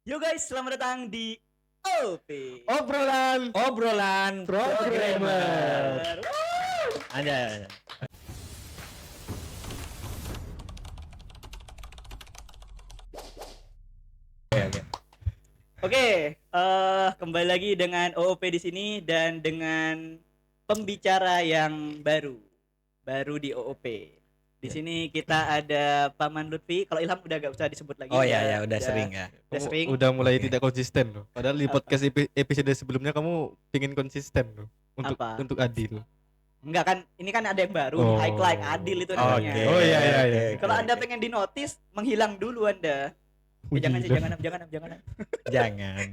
Yo guys, selamat datang di OP. Obrolan Programmer. Ada. Oke. Oke, kembali lagi dengan OOP di sini dan dengan pembicara yang baru di OOP. Di Ya. sini kita ada Paman Lutfi. Kalau Ilham udah gak usah disebut lagi. Oh ya, udah sering ya. Udah Kamu sering. udah mulai Oke. tidak konsisten loh. Padahal di Apa? podcast episode sebelumnya kamu pingin konsisten loh untuk Apa? untuk adil. Enggak kan? Ini kan ada yang baru nih, high like adil itu namanya. Oke. Oh, iya, iya, iya. Oke, Kalau oke. Anda pengen dinotis, menghilang dulu Anda. Jangan sih, jangan. Jangan.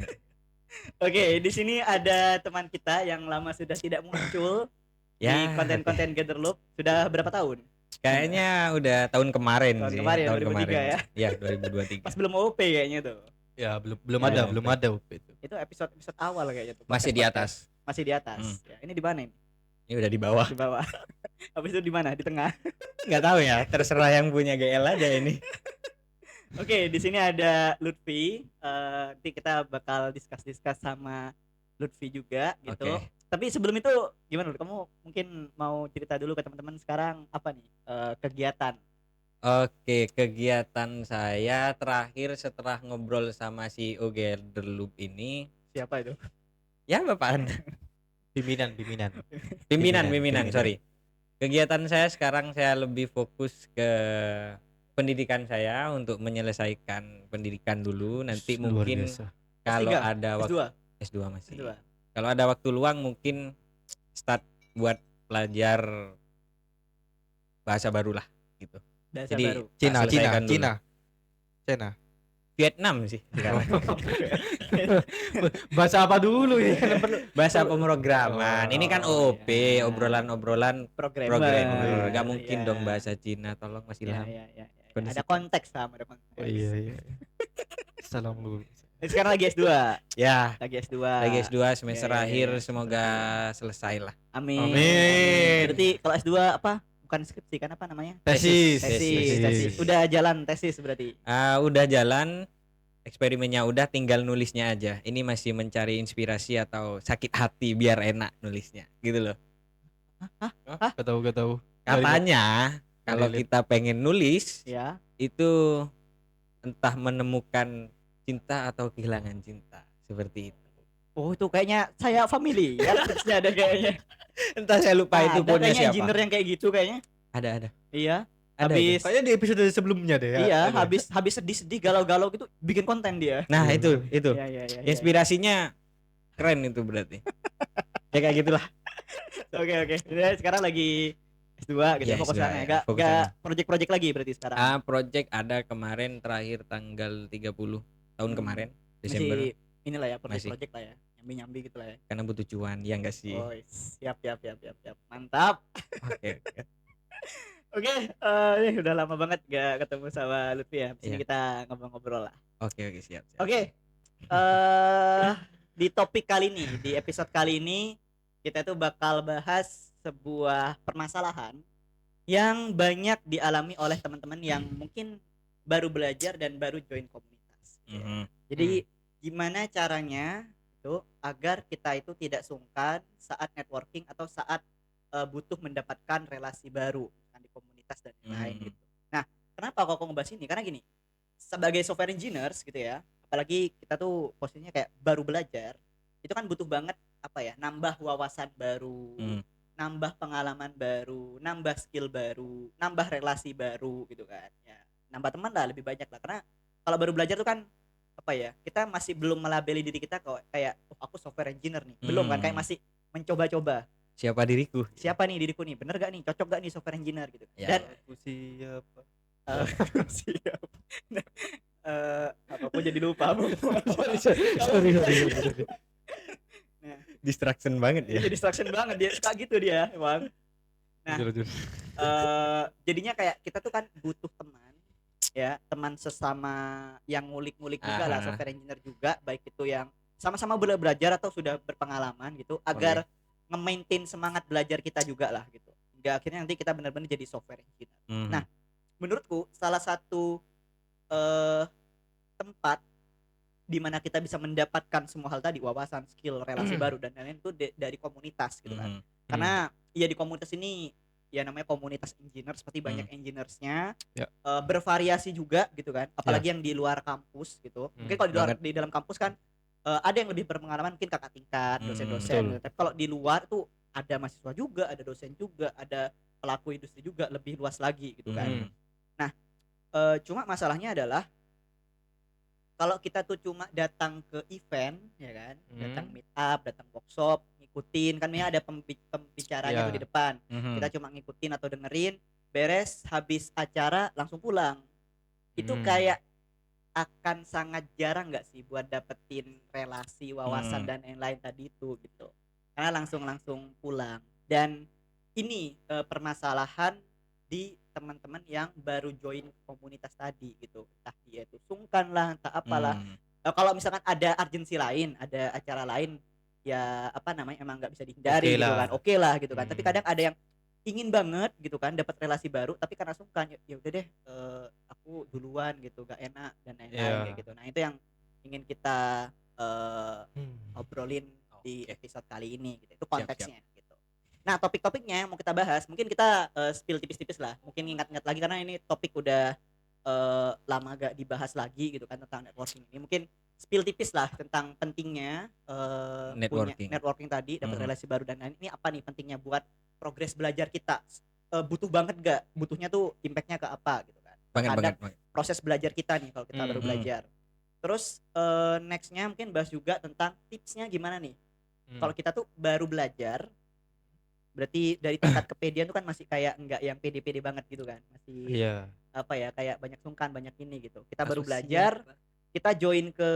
Oke, di sini ada teman kita yang lama sudah tidak muncul di Ya, konten-konten Gather Loop. Sudah berapa tahun? kayaknya udah tahun kemarin Tahun sih. kemarin, tahun 2023 kemarin. ya? Iya, 2023. Pas belum OP kayaknya tuh. Ya, belum Ya, ada UP itu. Itu episode awal kayaknya tuh. Masih di atas. Masih di atas. Ya, ini di mana ini? Ini udah di bawah. Di bawah. Habis itu di mana? Di tengah. Nggak tahu ya, terserah yang punya GL aja ini. Oke, di sini ada Lutfi. Nanti kita bakal discuss sama Lutfi juga gitu. Oke. Tapi sebelum itu gimana Lut? Kamu mungkin mau cerita dulu ke teman-teman sekarang apa nih kegiatan? Oke, kegiatan saya terakhir setelah ngobrol sama si Gather Loop ini, Siapa itu? ya Bapak Anda. Pimpinan. Pimpinan, sorry. Kegiatan saya sekarang saya lebih fokus ke pendidikan saya untuk menyelesaikan pendidikan dulu. Nanti Luar mungkin biasa. kalau S3? ada waktu S2. S2 masih. S2. Kalau ada waktu luang mungkin start buat belajar bahasa baru lah gitu. Bahasa Jadi baru. selesaikan dulu. Cina. Vietnam sih sekarang. Bahasa apa dulu ya? Bahasa pemrograman. Ini kan Oh, OOP, iya. obrolan Programmer. programmer. Gak mungkin Iya. dong bahasa Cina. Tolong Mas Iya, Ilham. iya. Kondisi- Ada konteks sama ada konteks. Oh iya. Salam dulu. Sekarang lagi S2. Ya, Lagi S2. lagi S2 semester Iya, iya, akhir iya. semoga selesai lah. Amin. Amin. Berarti kalau S2 apa? Bukan skripsi kan apa namanya? Tesis. Tesis. Udah jalan tesis berarti. Udah jalan, eksperimennya udah, tinggal nulisnya aja. Ini masih mencari inspirasi atau sakit hati biar enak nulisnya, gitu loh. Gak tahu. Katanya kalau Dari- kita pengen nulis Ya. itu entah menemukan cinta atau kehilangan cinta, seperti itu. Oh, itu kayaknya saya familiar tipsnya ada kayaknya. Entah saya lupa itu Ada punya kayaknya siapa. engineer yang kayak gitu kayaknya. Ada. Iya. Ada Habis Kayaknya di episode sebelumnya deh ya. iya, Ada. habis sedih-sedih galau-galau gitu bikin konten dia. Nah, itu. Iya. Inspirasinya keren itu berarti. Ya kayak gitulah. Oke. Jadi sekarang lagi S2 gitu Ya, fokus S2 sana. ya, Enggak fokus sana. project-project lagi berarti sekarang. Project ada kemarin terakhir tanggal 30 tahun kemarin Desember. Masih inilah ya Masih. project lah ya. Nyambi-nyambi gitu lah ya. Karena butuh cuan, ya enggak sih? Oh, siap. Mantap. Oke. Oke, ini udah lama banget gak ketemu sama Lutfi ya. Di sini Iya. kita ngobrol-ngobrol lah. Oke, siap. Oke. Di topik kali ini, di episode kali ini kita tuh bakal bahas sebuah permasalahan yang banyak dialami oleh teman-teman yang mungkin baru belajar dan baru join komunitas. Mhm. Jadi gimana caranya itu agar kita itu tidak sungkan saat networking atau saat butuh mendapatkan relasi baru kan di komunitas dan lain-lain Mhm. gitu. Nah, kenapa kok ngebahas ini? Karena gini, sebagai software engineers gitu ya, apalagi kita tuh posisinya kayak baru belajar, itu kan butuh banget apa ya, nambah wawasan baru, Hmm. nambah pengalaman baru, nambah skill baru, nambah relasi baru gitu kan. Ya, nambah teman lah lebih banyak lah karena kalau baru belajar tuh kan apa ya, kita masih belum melabeli diri kita kok kayak oh, aku software engineer nih. Belum kan, kayak masih mencoba-coba. Siapa diriku? Siapa nih diriku nih? Bener gak nih? Cocok gak nih software engineer gitu. Ya. Dan Aku siapa? siap. Apapun jadi lupa. Sorry. Distraction banget ya. Jadi distraction banget dia, suka gitu dia emang. Nah, Jujur. jadinya kayak kita tuh kan butuh teman ya, teman sesama yang ngulik-ngulik juga lah, Aha. software engineer juga, baik itu yang sama-sama belajar atau sudah berpengalaman gitu, agar nge-maintain semangat belajar kita juga lah gitu. Hingga akhirnya nanti kita benar-benar jadi software engineer. Mhm. Nah, menurutku salah satu tempat di mana kita bisa mendapatkan semua hal tadi, wawasan, skill, relasi baru dan lain-lain itu dari komunitas gitu kan. Karena ya di komunitas ini ya namanya komunitas engineer, seperti banyak engineersnya, Ya. bervariasi juga gitu kan, apalagi yang di luar kampus gitu. Mungkin kalau di dalam kampus kan ada yang lebih berpengalaman, mungkin kakak tingkat, dosen-dosen gitu. Tapi kalau di luar tuh ada mahasiswa juga, ada dosen juga, ada pelaku industri juga, lebih luas lagi gitu kan. Nah, cuma masalahnya adalah kalau kita tuh cuma datang ke event ya kan, datang meet up, datang workshop, ngikutin kan ya ada pembicaranya tuh di depan. Kita cuma ngikutin atau dengerin, beres habis acara langsung pulang. Itu kayak akan sangat jarang nggak sih buat dapetin relasi, wawasan dan lain-lain tadi itu gitu. Karena langsung pulang. Dan ini permasalahan di teman-teman yang baru join komunitas tadi gitu, entah dia itu sungkan lah, entah apalah. Kalau misalkan ada urgensi lain, ada acara lain, ya apa namanya, emang nggak bisa dihindari gitu kan, oke lah gitu kan. Tapi kadang ada yang ingin banget gitu kan dapat relasi baru, tapi karena sungkan ya udah deh, aku duluan gitu, gak enak dan lain-lain kayak gitu. Nah itu yang ingin kita obrolin di episode kali ini gitu. Itu konteksnya gitu. Nah topik-topiknya yang mau kita bahas, mungkin kita spill tipis-tipis lah, mungkin ingat-ingat lagi karena ini topik udah lama gak dibahas lagi gitu kan tentang networking ini. Mungkin spill tipis lah tentang pentingnya punya networking tadi, dapat relasi baru dan lain. Ini apa nih pentingnya buat progres belajar kita, butuh banget gak, butuhnya tuh impactnya ke apa gitu kan, terhadap proses belajar kita nih kalau kita baru belajar. Terus nextnya mungkin bahas juga tentang tipsnya gimana nih kalau kita tuh baru belajar. Berarti dari tingkat kepedean tuh kan masih kayak enggak yang pede-pede banget gitu kan, masih apa ya, kayak banyak sungkan, banyak ini gitu. Kita baru belajar, kita join ke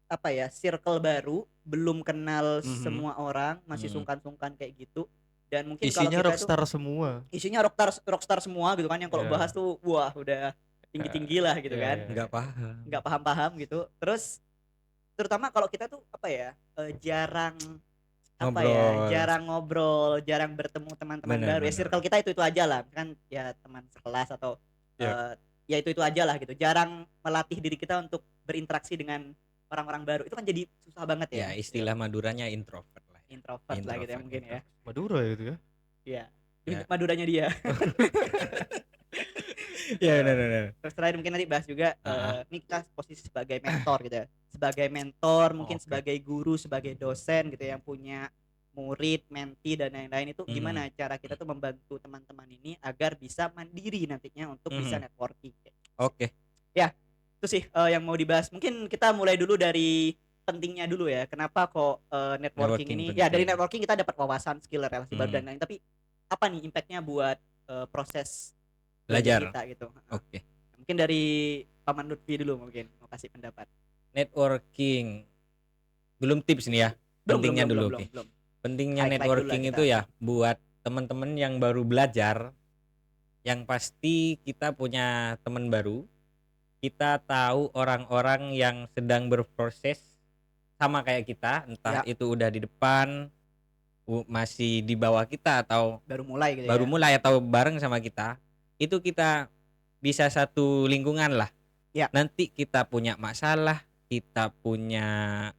apa ya, circle baru, belum kenal semua orang, masih sungkan-sungkan kayak gitu. Dan mungkin isinya kalau kita rockstar semua. Isinya rockstar semua gitu kan, yang kalau bahas tuh wah udah tinggi-tinggi lah gitu kan. Enggak paham gitu. Terus terutama kalau kita tuh apa ya, jarang jarang ngobrol, jarang bertemu teman-teman baru. Ya circle kita itu aja lah, kan ya teman sekelas atau ya itu aja lah gitu. Jarang melatih diri kita untuk berinteraksi dengan orang-orang baru. Itu kan jadi susah banget ya. Ya istilah Maduranya introvert lah. Introvert lah gitu ya mungkin ya. Madura ya gitu ya. Iya. Maduranya dia. Ya benar. Terus terakhir mungkin nanti bahas juga ini kita posisi sebagai mentor gitu ya. Sebagai mentor, mungkin sebagai guru, sebagai dosen gitu yang punya murid, menti dan lain-lain, itu gimana cara kita tuh membantu teman-teman ini agar bisa mandiri nantinya untuk bisa networking. Oke. Ya, itu sih yang mau dibahas. Mungkin kita mulai dulu dari pentingnya dulu ya. Kenapa kok networking ini? penting. Ya dari networking kita dapat wawasan, skill, relasi baru dan lain. Tapi apa nih impactnya buat proses belajar kita gitu? Oke. Mungkin dari Paman Lutfi dulu mungkin mau kasih pendapat. Networking. Belum tips nih ya. Pentingnya dulu. Belum. Pentingnya networking itu ya buat teman-teman yang baru belajar, yang pasti kita punya teman baru. Kita tahu orang-orang yang sedang berproses sama kayak kita, entah itu udah di depan, masih di bawah kita, atau baru mulai gitu mulai atau bareng sama kita. Itu kita bisa satu lingkungan lah. Nanti kita punya masalah, kita punya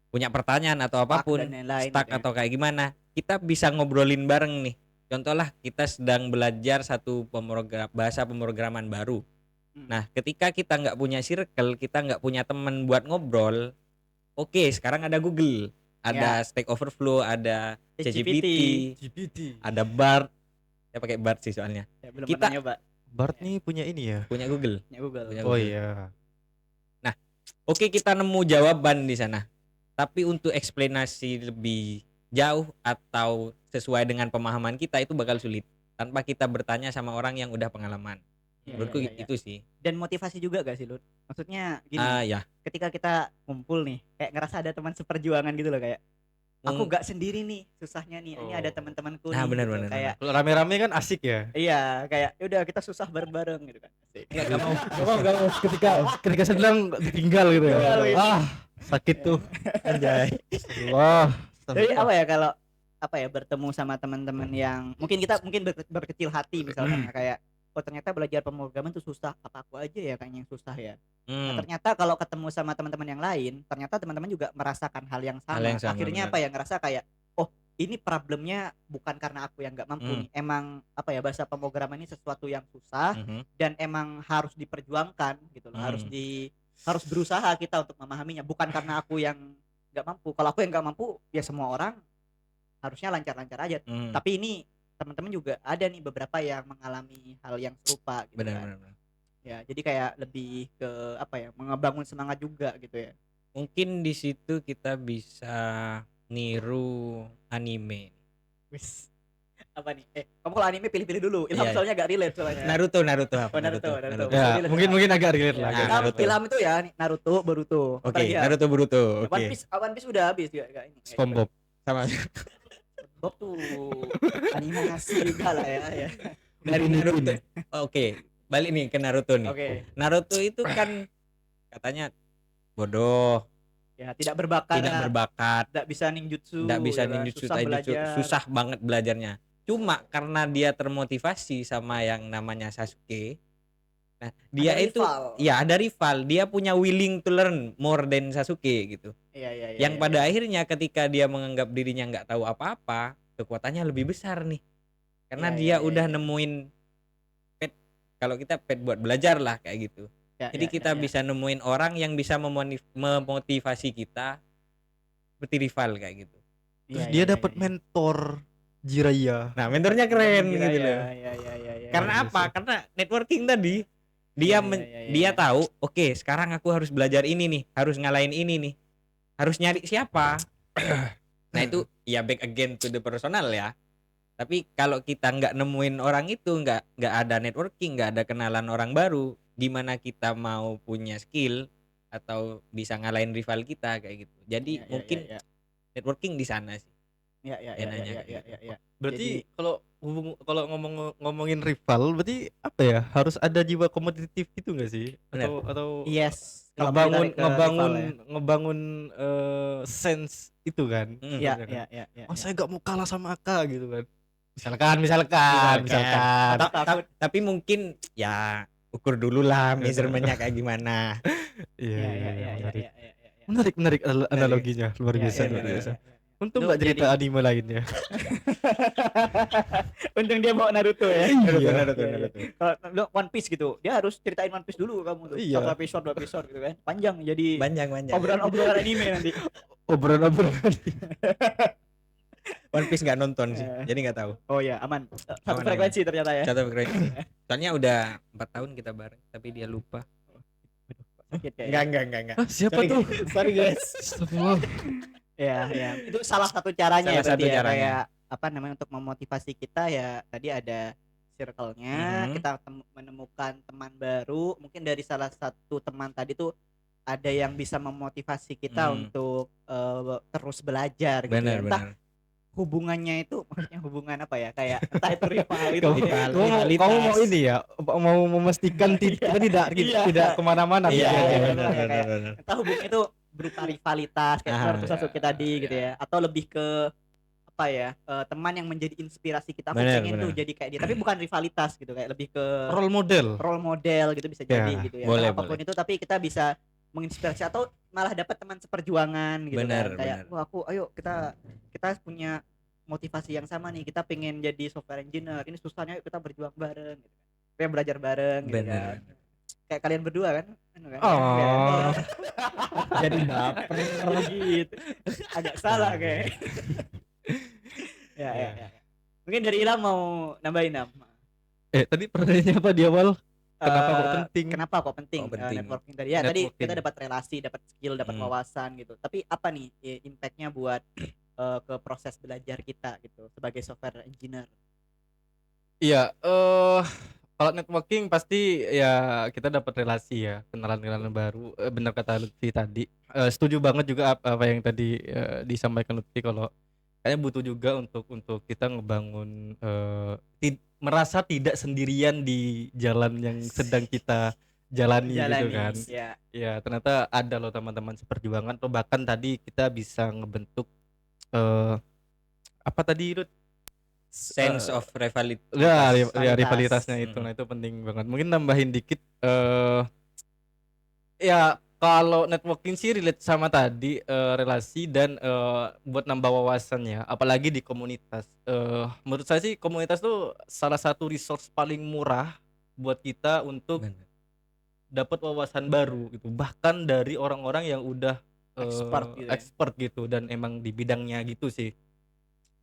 punya pertanyaan atau apapun, stuck atau kayak gimana, kita bisa ngobrolin bareng nih. Contohlah kita sedang belajar satu bahasa pemrograman baru. Nah ketika kita nggak punya circle, kita nggak punya teman buat ngobrol, oke, sekarang ada Google, ada Stack Overflow, ada ChatGPT, ada Bard. Ya pakai Bard sih soalnya. Kita nyoba. Bard nih punya ini ya. Punya Google. Oh iya. Nah, oke, kita nemu jawaban di sana. Tapi untuk eksplanasi lebih jauh atau sesuai dengan pemahaman kita itu bakal sulit tanpa kita bertanya sama orang yang udah pengalaman. Menurutku itu sih. Dan motivasi juga gak sih, Lut? Maksudnya gini. Ketika kita ngumpul nih, kayak ngerasa ada teman seperjuangan gitu loh, kayak aku gak sendiri nih susahnya nih. Ini ada teman-temanku nih. Benar. Kayak kalau rame-rame kan asik ya. Iya, kayak udah kita susah bareng-bareng gitu kan. Enggak mau ketika sedang ditinggal gitu ya. Sakit tuh. Anjay. Allah. Jadi apa ya, kalau apa ya bertemu sama teman-teman yang mungkin kita berkecil hati misalkan kayak oh ternyata belajar pemrograman tuh susah, apa aku aja ya kayaknya yang susah ya. Nah Hmm, ternyata kalau ketemu sama teman-teman yang lain, ternyata teman-teman juga merasakan hal yang hal sama. yang sama Akhirnya benar. apa ya, ngerasa kayak, oh ini problemnya bukan karena aku yang nggak mampu Hmm, nih. Emang apa ya, bahasa pemrograman ini sesuatu yang susah mhm, dan emang harus diperjuangkan gitu loh. hmm, Harus berusaha kita untuk memahaminya. Bukan karena aku yang nggak mampu. Kalau aku yang nggak mampu, ya semua orang harusnya lancar-lancar aja. hmm, Tapi ini teman-teman juga ada nih beberapa yang mengalami hal yang serupa gitu benar kan. benar benar. Ya, jadi kayak lebih ke apa ya, mengebangun semangat juga gitu ya. Mungkin di situ kita bisa niru anime. Wis, apa nih? Kamu kalau anime pilih-pilih dulu. Ilham Iya, iya. soalnya gak relate soalnya. Naruto Naruto apa Oh Naruto, Naruto Naruto. Naruto. Masih Ya, relate mungkin ya. mungkin agak relate Ya, lah, Nah, agak Ilham, relate. Naruto. Ilham itu ya Naruto, Boruto. Oke, Apalagi ya? Naruto Boruto. Ya, Oke. One Piece udah habis juga kayak ini. SpongeBob. Sama Bob tuh animasi juga lah ya. dari Naruto. Oke, balik nih ke Naruto nih. Oke. Naruto itu kan katanya bodoh, Ya, tidak berbakat, tidak berbakat, tidak bisa ninjutsu, tidak bisa ya kan? ninjutsu Susah taijutsu, belajar. susah banget belajarnya. Cuma karena dia termotivasi sama yang namanya Sasuke. Nah, dia Ada itu rival. ya ada rival, dia punya willing to learn more than Sasuke gitu. Iya. Yang pada akhirnya ketika dia menganggap dirinya nggak tahu apa-apa, kekuatannya lebih besar nih. Karena dia udah nemuin pet, kalau kita pet buat belajar lah kayak gitu. Jadi kita bisa nemuin orang yang bisa memotivasi kita seperti rival kayak gitu. Terus dia dapat mentor Jiraiya. Nah, mentornya keren gitu loh. Iya. Karena Bagus apa? ya. Karena networking tadi. Dia dia tahu, oke, sekarang aku harus belajar ini nih, harus ngalahin ini nih. Harus nyari siapa? Nah, itu ya back again to the personal ya. Tapi kalau kita nggak nemuin orang itu, nggak ada networking, nggak ada kenalan orang baru, gimana kita mau punya skill atau bisa ngalahin rival kita kayak gitu. Jadi mungkin networking di sana sih. Iya. Enaknya kayak gitu. Berarti kalau ngomongin rival, berarti apa ya? Harus ada jiwa kompetitif gitu nggak sih? Bener. Atau Yes. Kalau ngebangun sense itu kan? Iya. Oh, saya gak mau kalah sama Aka gitu kan? Misalkan. Tapi mungkin ya ukur dulu lah measurementnya kayak gimana. Iya. Menarik analoginya, luar biasa. Untung Itu nggak cerita jadi- anime lainnya. Untung dia bawa Naruto ya. Naruto. Kalau One Piece gitu, dia harus ceritain One Piece dulu kamu tuh. Iya. 1 episode gitu kan. Panjang jadi Panjang. obrolan anime nanti. Obrolan. One Piece nggak nonton sih, jadi nggak tahu. Oh ya, aman. Satu Aman. frekuensi ternyata ya. Satu frekuensi. Soalnya udah 4 tahun kita bareng, tapi dia lupa. Sakit kayaknya. Enggak. Siapa Sorry. tuh? Sorry guys. Astagfirullah. Ya. Itu salah satu caranya Salah ya berarti satu ya, caranya. kayak apa namanya, untuk memotivasi kita ya, tadi ada circle-nya, Mhm. kita menemukan teman baru, mungkin dari salah satu teman tadi tuh ada yang bisa memotivasi kita untuk terus belajar gitu ya. Entah Benar. hubungannya itu maksudnya hubungan apa ya, kayak entah itu rival itu Kamu mau ini ya? Mau memastikan kita tidak kemana-mana Iya, gitu. benar. entah hubungannya itu berupa rivalitas kayak Naruto Sasuke tadi gitu ya, atau lebih ke apa ya, teman yang menjadi inspirasi kita. Aku Benar, pengen tuh benar. jadi kayak dia, tapi bukan rivalitas gitu, kayak lebih ke Role model. role model gitu bisa jadi Ya, gitu ya. boleh, Entah apapun itu, tapi kita bisa menginspirasi atau malah dapat teman seperjuangan gitu Benar, kan. Kayak benar. wah ayo kita punya motivasi yang sama nih, kita pengen jadi software engineer, ini susahnya, yuk kita berjuang bareng gitu kan. Pengen belajar bareng gitu Benar. kan. Kayak kalian berdua kan? Oh. Ya. Jadi baper gitu. Agak salah kayak. Ya. Mungkin dari Ilham mau nambahin Nam. Tadi pertanyaannya apa di awal? Kenapa kok penting? Kenapa kok penting, Kok penting? networking tadi? Ya tadi Networking. kita dapat relasi, dapat skill, dapat wawasan gitu. Tapi apa nih impact-nya buat ke proses belajar kita gitu sebagai software engineer? Iya, kalau networking pasti ya kita dapat relasi ya, kenalan-kenalan baru. Benar kata Lutfi tadi. Setuju banget juga apa yang tadi disampaikan Lutfi, kalau kayaknya butuh juga untuk kita ngebangun merasa tidak sendirian di jalan yang sedang kita jalani gitu kan. Ya. Ya, ternyata ada loh teman-teman seperjuangan, atau bahkan tadi kita bisa ngebentuk apa tadi Rut? sense of rivality. Ya, Rivalitas. rivalitasnya itu. Nah, itu penting banget. Mungkin nambahin dikit ya kalau networking sih relate sama tadi relasi dan buat nambah wawasannya, apalagi di komunitas. Menurut saya sih komunitas tuh salah satu resource paling murah buat kita untuk Bener. dapat wawasan baru gitu. Bahkan dari orang-orang yang udah Expert gitu ya. gitu dan emang di bidangnya gitu sih.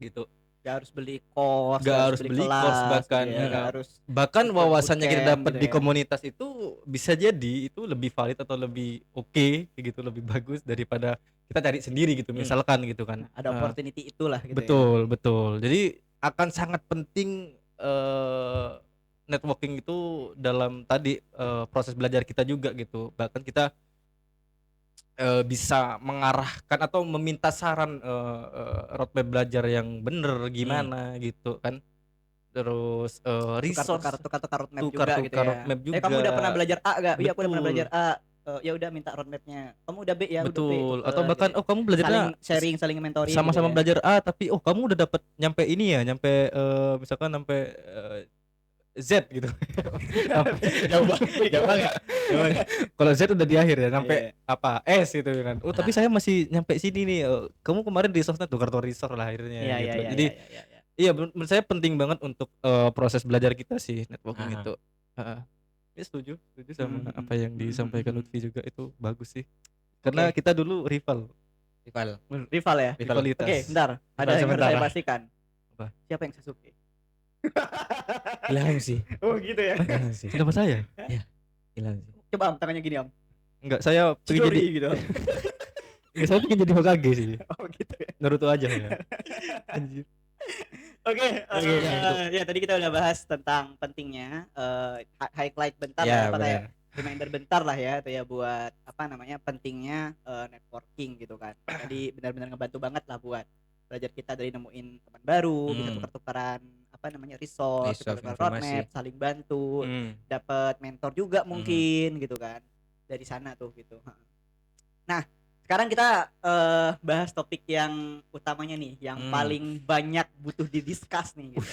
Gitu. Gak harus beli course, Gak harus beli kelas, course bahkan gitu ya. Gak ya. harus Bahkan ikut wawasannya kita bootcamp dapat gitu di ya. komunitas itu bisa jadi itu lebih valid atau lebih oke gitu, lebih bagus daripada kita cari sendiri gitu misalkan gitu kan. Ada opportunity itulah gitu ya. Betul. Jadi akan sangat penting networking itu dalam tadi proses belajar kita juga gitu. Bahkan kita bisa mengarahkan atau meminta saran roadmap belajar yang bener gimana gitu kan. Terus resource Tukar roadmap juga gitu ya. roadmap juga. Kamu udah pernah belajar A gak? Iya, aku udah pernah Betul. belajar A. Ya udah minta roadmapnya. Kamu udah B ya, udah B. Betul. Tuker, Atau bahkan gitu ya. kamu belajarnya saling sharing, saling mentoring sama-sama gitu ya. belajar A tapi kamu udah dapat nyampe ini ya, nyampe misalkan nyampe Z gitu. Jauh banget. Kalau Z udah di akhir ya, sampai Iya. apa S gitu kan. Oh, tapi saya masih nyampe sini nih. Kamu kemarin resource-nya tukar resource lah akhirnya Iya, gitu. iya, Jadi iya. iya menurut saya penting banget untuk proses belajar kita sih networking Aha. itu. Heeh. Ya setuju sama Hmm, apa yang disampaikan hmm. Lutfi juga, itu bagus sih. Karena Oke. kita dulu rival. Rival ya. Rivalitas. Oke, bentar. Ada yang harus sebentar. saya pastikan. Apa? Siapa yang Sasuke? Ilham sih. Oh gitu ya. Ilham sih. Kenapa saya? Ilham sih. Coba Am, tangannya gini Am. Enggak, saya pengen jadi Chidori gitu. saya pengen jadi Hokage sih. Oh gitu ya. Naruto aja ya. Anjir. Oke, Oke, ya tadi kita udah bahas tentang pentingnya highlight bentar Ya, lah, apa kayak benar. reminder bentar lah ya itu ya buat apa namanya pentingnya networking gitu kan. Jadi benar-benar ngebantu banget lah buat belajar kita dari nemuin teman baru, bisa tukar-tukaran apa namanya resource, Resource, tukar informasi. roadmap, saling bantu, dapat mentor juga mungkin gitu kan dari sana tuh gitu. Nah sekarang kita bahas topik yang utamanya nih, yang paling banyak butuh didiskus nih gitu.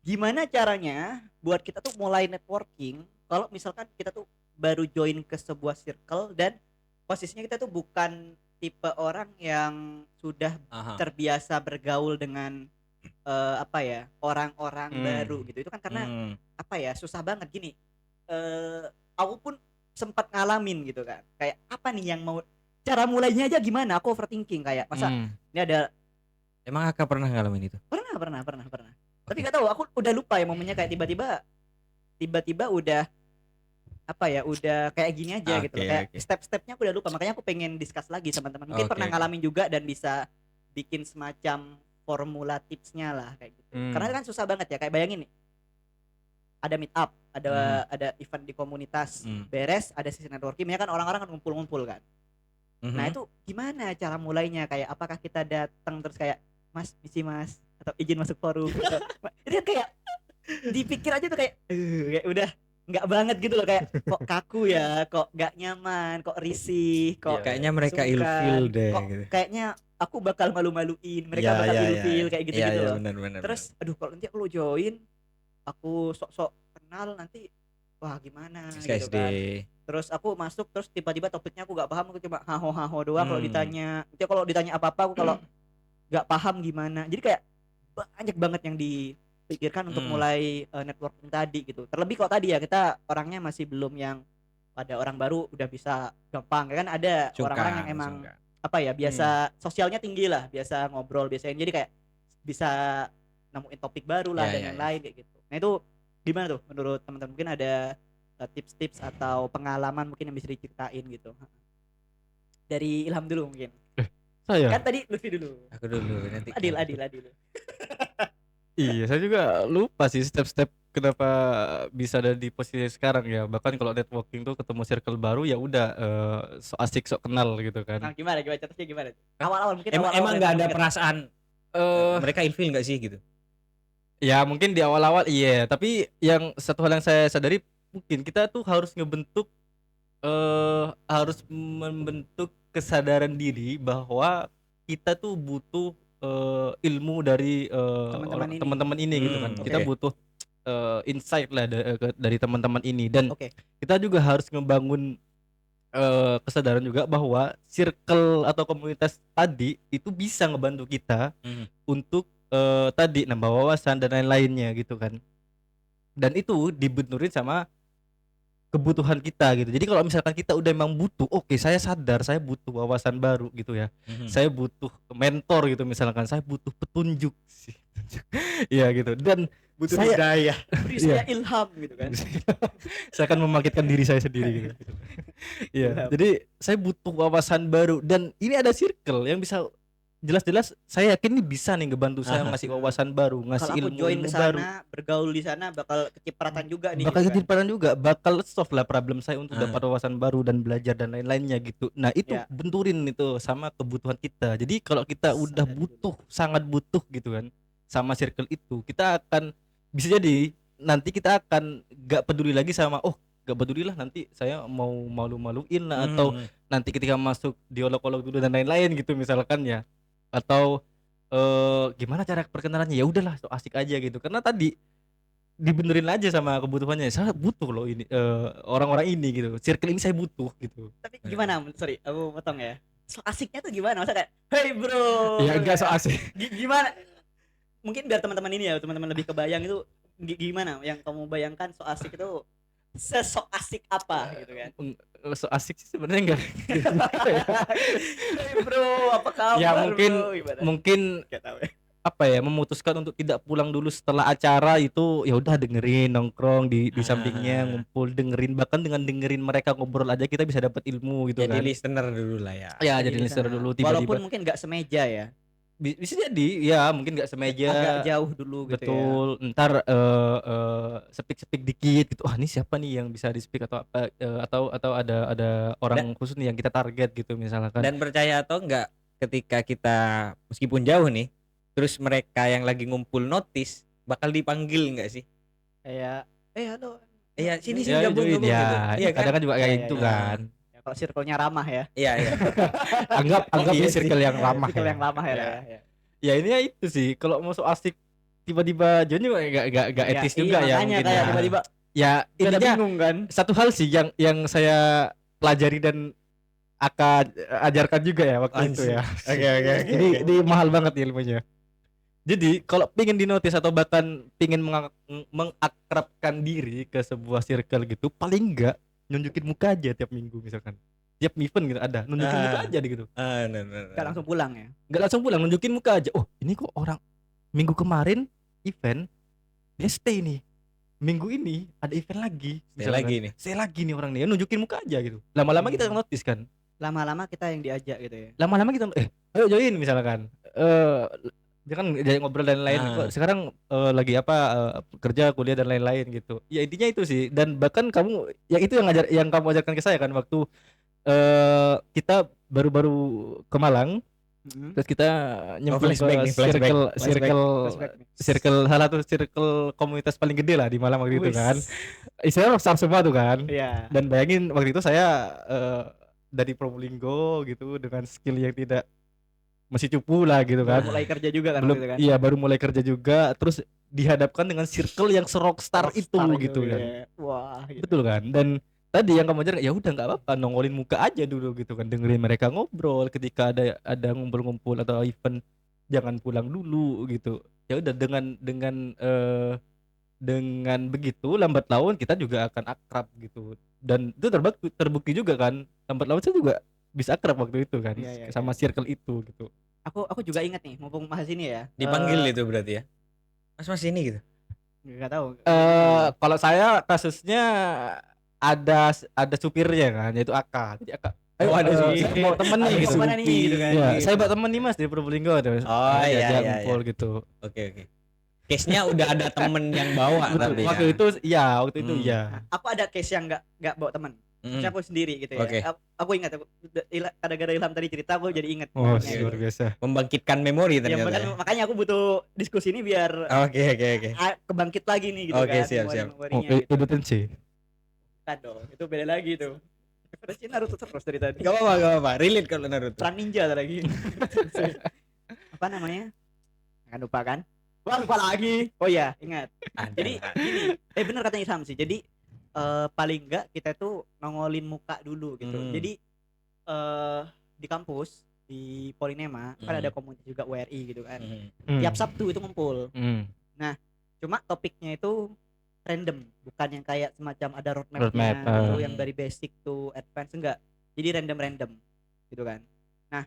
Gimana caranya buat kita tuh mulai networking kalau misalkan kita tuh baru join ke sebuah circle dan posisinya kita tuh bukan tipe orang yang sudah terbiasa bergaul dengan apa ya orang-orang baru gitu. Itu kan karena apa ya susah banget gini. Aku pun sempat ngalamin gitu kan. Kayak apa nih yang mau cara mulainya aja gimana? Aku overthinking kayak masa ini ada. Emang Aka pernah ngalamin itu? Pernah. Tapi nggak tahu, aku udah lupa ya momennya, kayak tiba-tiba udah apa ya, udah kayak gini aja gitu loh. Kayak step-stepnya aku udah lupa, makanya aku pengen discuss lagi sama teman-teman. Mungkin pernah ngalamin juga dan bisa bikin semacam formula tipsnya lah kayak gitu. Karena kan susah banget ya, kayak bayangin nih. Ada meet up, ada event di komunitas, beres, ada sesi networking, ya kan orang-orang kan ngumpul-ngumpul kan. Nah itu gimana cara mulainya, kayak apakah kita datang terus kayak mas, misi mas, atau izin masuk forum gitu. Itu kayak dipikir aja tuh kayak udah nggak banget gitu loh, kayak kok kaku ya, kok nggak nyaman, kok risih, kok kayaknya mereka sungkan, ilfil deh kok gitu. kayaknya aku bakal malu-maluin, mereka bakal ilfil kayak gitu-gitu loh. Bener. Terus aduh kalau nanti aku join, aku sok-sok kenal nanti wah gimana gitu kan. Terus aku masuk terus tiba-tiba topiknya aku gak paham, aku cuma haho-haho doang. Kalau ditanya apa-apa aku kalau gak paham gimana. Jadi kayak banyak banget yang dipikirkan untuk mulai networking tadi gitu. Terlebih kalau tadi ya kita orangnya masih belum yang pada orang baru udah bisa gampang kan, ada orang-orang yang emang apa ya biasa sosialnya tinggi lah, biasa ngobrol, biasa jadi kayak bisa nemuin topik baru lah dan lain-lain kayak gitu. Nah itu gimana tuh menurut teman-teman, mungkin ada tips-tips atau pengalaman mungkin yang bisa diceritain gitu. Dari Ilham dulu mungkin. Saya? Kan tadi Lutfi dulu. Aku dulu nanti. Adil. Iya, saya juga lupa sih step-step kenapa bisa ada di posisi sekarang ya. Bahkan kalau networking tuh ketemu circle baru ya udah so asik, sok kenal gitu kan. Nah, gimana contohnya gimana? Awal-awal mungkin emang nggak ada perasaan mereka ilfil nggak sih gitu? Ya mungkin di awal-awal iya, tapi yang satu hal yang saya sadari mungkin kita tuh harus membentuk kesadaran diri bahwa kita tuh butuh ilmu dari Teman-teman ini. teman-teman ini gitu kan. Kita Oke. butuh insight lah dari teman-teman ini, dan Oke. kita juga harus ngebangun kesadaran juga bahwa circle atau komunitas tadi itu bisa ngebantu kita untuk tadi nambah wawasan dan lain-lainnya gitu kan. Dan itu dibenurin sama kebutuhan kita gitu. Jadi kalau misalkan kita udah emang butuh, oke, saya sadar saya butuh wawasan baru gitu ya. Saya butuh mentor gitu misalkan, saya butuh petunjuk sih. Iya gitu. Dan Butuh saya- hidayah. Beri Iya. saya ilham gitu kan. saya akan membangkitkan diri saya sendiri gitu. Iya. Ilham. Jadi saya butuh wawasan baru, dan ini ada circle yang bisa jelas-jelas saya yakin ini bisa nih ngebantu saya ngasih wawasan baru, ngasih Kalau aku ilmu join ke baru. sana, bergaul di sana bakal kecipratan juga nih. Bakal gitu kan. ketimpanan juga, bakal solve lah problem saya untuk Ah. dapat wawasan baru dan belajar dan lain-lainnya gitu. Nah itu Ya. benturin itu sama kebutuhan kita. Jadi kalau kita udah Sadar butuh, sangat butuh gitu kan sama circle itu, kita akan bisa jadi nanti kita akan gak peduli lagi sama gak peduli lah nanti saya mau malu-maluin lah, atau nanti ketika masuk dialog-olog dulu dan lain-lain gitu misalkan ya, atau gimana cara perkenalannya, ya udahlah so asik aja gitu, karena tadi dibenerin aja sama kebutuhannya. Saya butuh loh ini orang-orang ini gitu, circle ini saya butuh gitu. Tapi gimana? Sorry, aku potong ya. So asiknya tuh gimana? Masa kayak, hey bro. Ya enggak so asik. Gimana? Mungkin biar teman-teman ini ya, teman-teman lebih kebayang itu gimana yang kamu bayangkan so asik itu sesok asik apa gitu kan. So asik sih sebenarnya enggak. Hey bro, apa kabar? Ya mungkin bro? Gimana? mungkin Nggak tahu ya. apa ya, memutuskan untuk tidak pulang dulu setelah acara itu, ya udah dengerin, nongkrong di sampingnya, ngumpul dengerin, bahkan dengan dengerin mereka ngobrol aja kita bisa dapat ilmu gitu Jadi kan. listener dulu lah ya. Ya jadi di listener sana. dulu Walaupun tiba-tiba mungkin nggak semeja ya. bisa jadi ya, mungkin nggak semeja. Agak jauh dulu gitu ya. Betul, ntar speak dikit gitu. Wah, ini siapa nih yang bisa di speak atau apa, atau ada orang khusus nih yang kita target gitu misalkan. Dan percaya atau enggak, ketika kita meskipun jauh nih, terus mereka yang lagi ngumpul notice, bakal dipanggil enggak sih? Kayak halo. Iya, sini Ya, gabung join, gitu. ya, Iya kan? kadang kan juga kayak Iya, gitu iya. kan. Ya, kalau circle-nya ramah ya. Iya, iya. Anggap iya ini sih. circle yang ramah Circle ya. yang ramah ya. Ya. Ya. Ya ini ya itu sih, kalau mau so asik tiba-tiba join juga gak etis Ya, juga iya, ya makanya mungkin kayak ya. tiba-tiba Ya pada intinya bingung kan. satu hal sih yang saya pelajari dan akan ajarkan juga ya waktu itu ya. Oke. Ini mahal banget nih ilmunya. Jadi kalau pengen dinotis atau bahkan pengen mengakrabkan diri ke sebuah circle gitu, paling enggak nunjukin muka aja tiap minggu misalkan. Tiap event gitu ada, nunjukin muka aja gitu. Gak langsung pulang ya. Enggak langsung pulang, nunjukin muka aja. Oh, ini kok orang minggu kemarin event dia stay nih. Minggu ini ada event lagi. Saya lagi nih. Saya lagi nih orang nih, nunjukin muka aja gitu. Lama-lama kita notice kan. Lama-lama kita yang diajak gitu ya. Lama-lama kita ayo join misalkan. Dia kan jadi ngobrol dan lain-lain. Kok sekarang lagi apa, kerja, kuliah dan lain-lain gitu. Ya intinya itu sih. Dan bahkan kamu yang kamu ajarkan ke saya kan waktu kita baru-baru ke Malang, terus kita nyemplung flashback nih, ke flashback. circle salah satu circle komunitas paling gede lah di Malang waktu itu Wis. kan. Istilahnya rockstar semua tuh kan. Iya. Dan bayangin waktu itu saya dari Probolinggo gitu dengan skill yang tidak masih cupu lah gitu kan. Baru mulai kerja juga kan Belum, gitu kan. iya baru mulai kerja juga, terus dihadapkan dengan circle yang serockstar itu Rockstar gitu kan. ya. Wah, gitu. Betul kan. Dan tadi yang kamu ajarkan, ya udah nggak apa-apa, nongolin muka aja dulu gitu kan, dengerin mereka ngobrol ketika ada ngumpul-ngumpul atau event, jangan pulang dulu gitu. Ya udah dengan begitu lambat laun kita juga akan akrab gitu. Dan itu terbukti juga kan, lambat laun saya juga bisa akrab waktu itu kan, Iya, sama circle itu gitu. Aku juga ingat nih, mumpung bahas ini ya. Dipanggil itu berarti ya. Mas ini gitu. Enggak tahu. Kalau saya kasusnya ada supirnya kan, yaitu Aka. Jadi Aka, ayo Oh, ada supir. saya mau temen nih Ayo gitu. kemana nih gitu kan. Ya, Gitu. saya bawa temen nih Mas di Probolinggo terus. Oh, iya, diajak iya, ngumpul gitu. Oke. Case-nya udah ada temen yang bawa tapi Waktu ya. itu waktu itu Hmm. ya. Aku ada case yang enggak bawa teman. Mm. Aku sendiri gitu ya. Oke. Aku ingat gara-gara Ilham tadi cerita aku jadi ingat. Oh, momennya luar gitu. biasa. Membangkitkan memori Ya, ternyata. Ya, makanya aku butuh diskusi ini biar Oke. kebangkit lagi nih gitu Oke, kan. siap. Oh, Gitu. itu tensi. Kan dong, itu beda lagi tuh. Referensi Naruto terus dari tadi. Gak apa-apa. Relate kalau Naruto. Perang ninja ada lagi. apa namanya? Jangan lupa kan? Wah, lupa lagi. Oh iya, ingat. Jadi gini, bener katanya Ilham sih. Jadi paling enggak kita tuh nongolin muka dulu gitu. Jadi di kampus di Polinema kan ada komunitas juga WRI gitu kan. Tiap Sabtu itu ngumpul. Nah, cuma topiknya itu random, bukan yang kayak semacam ada roadmap-nya gitu, yang dari basic to advance, enggak. Jadi random gitu kan. Nah,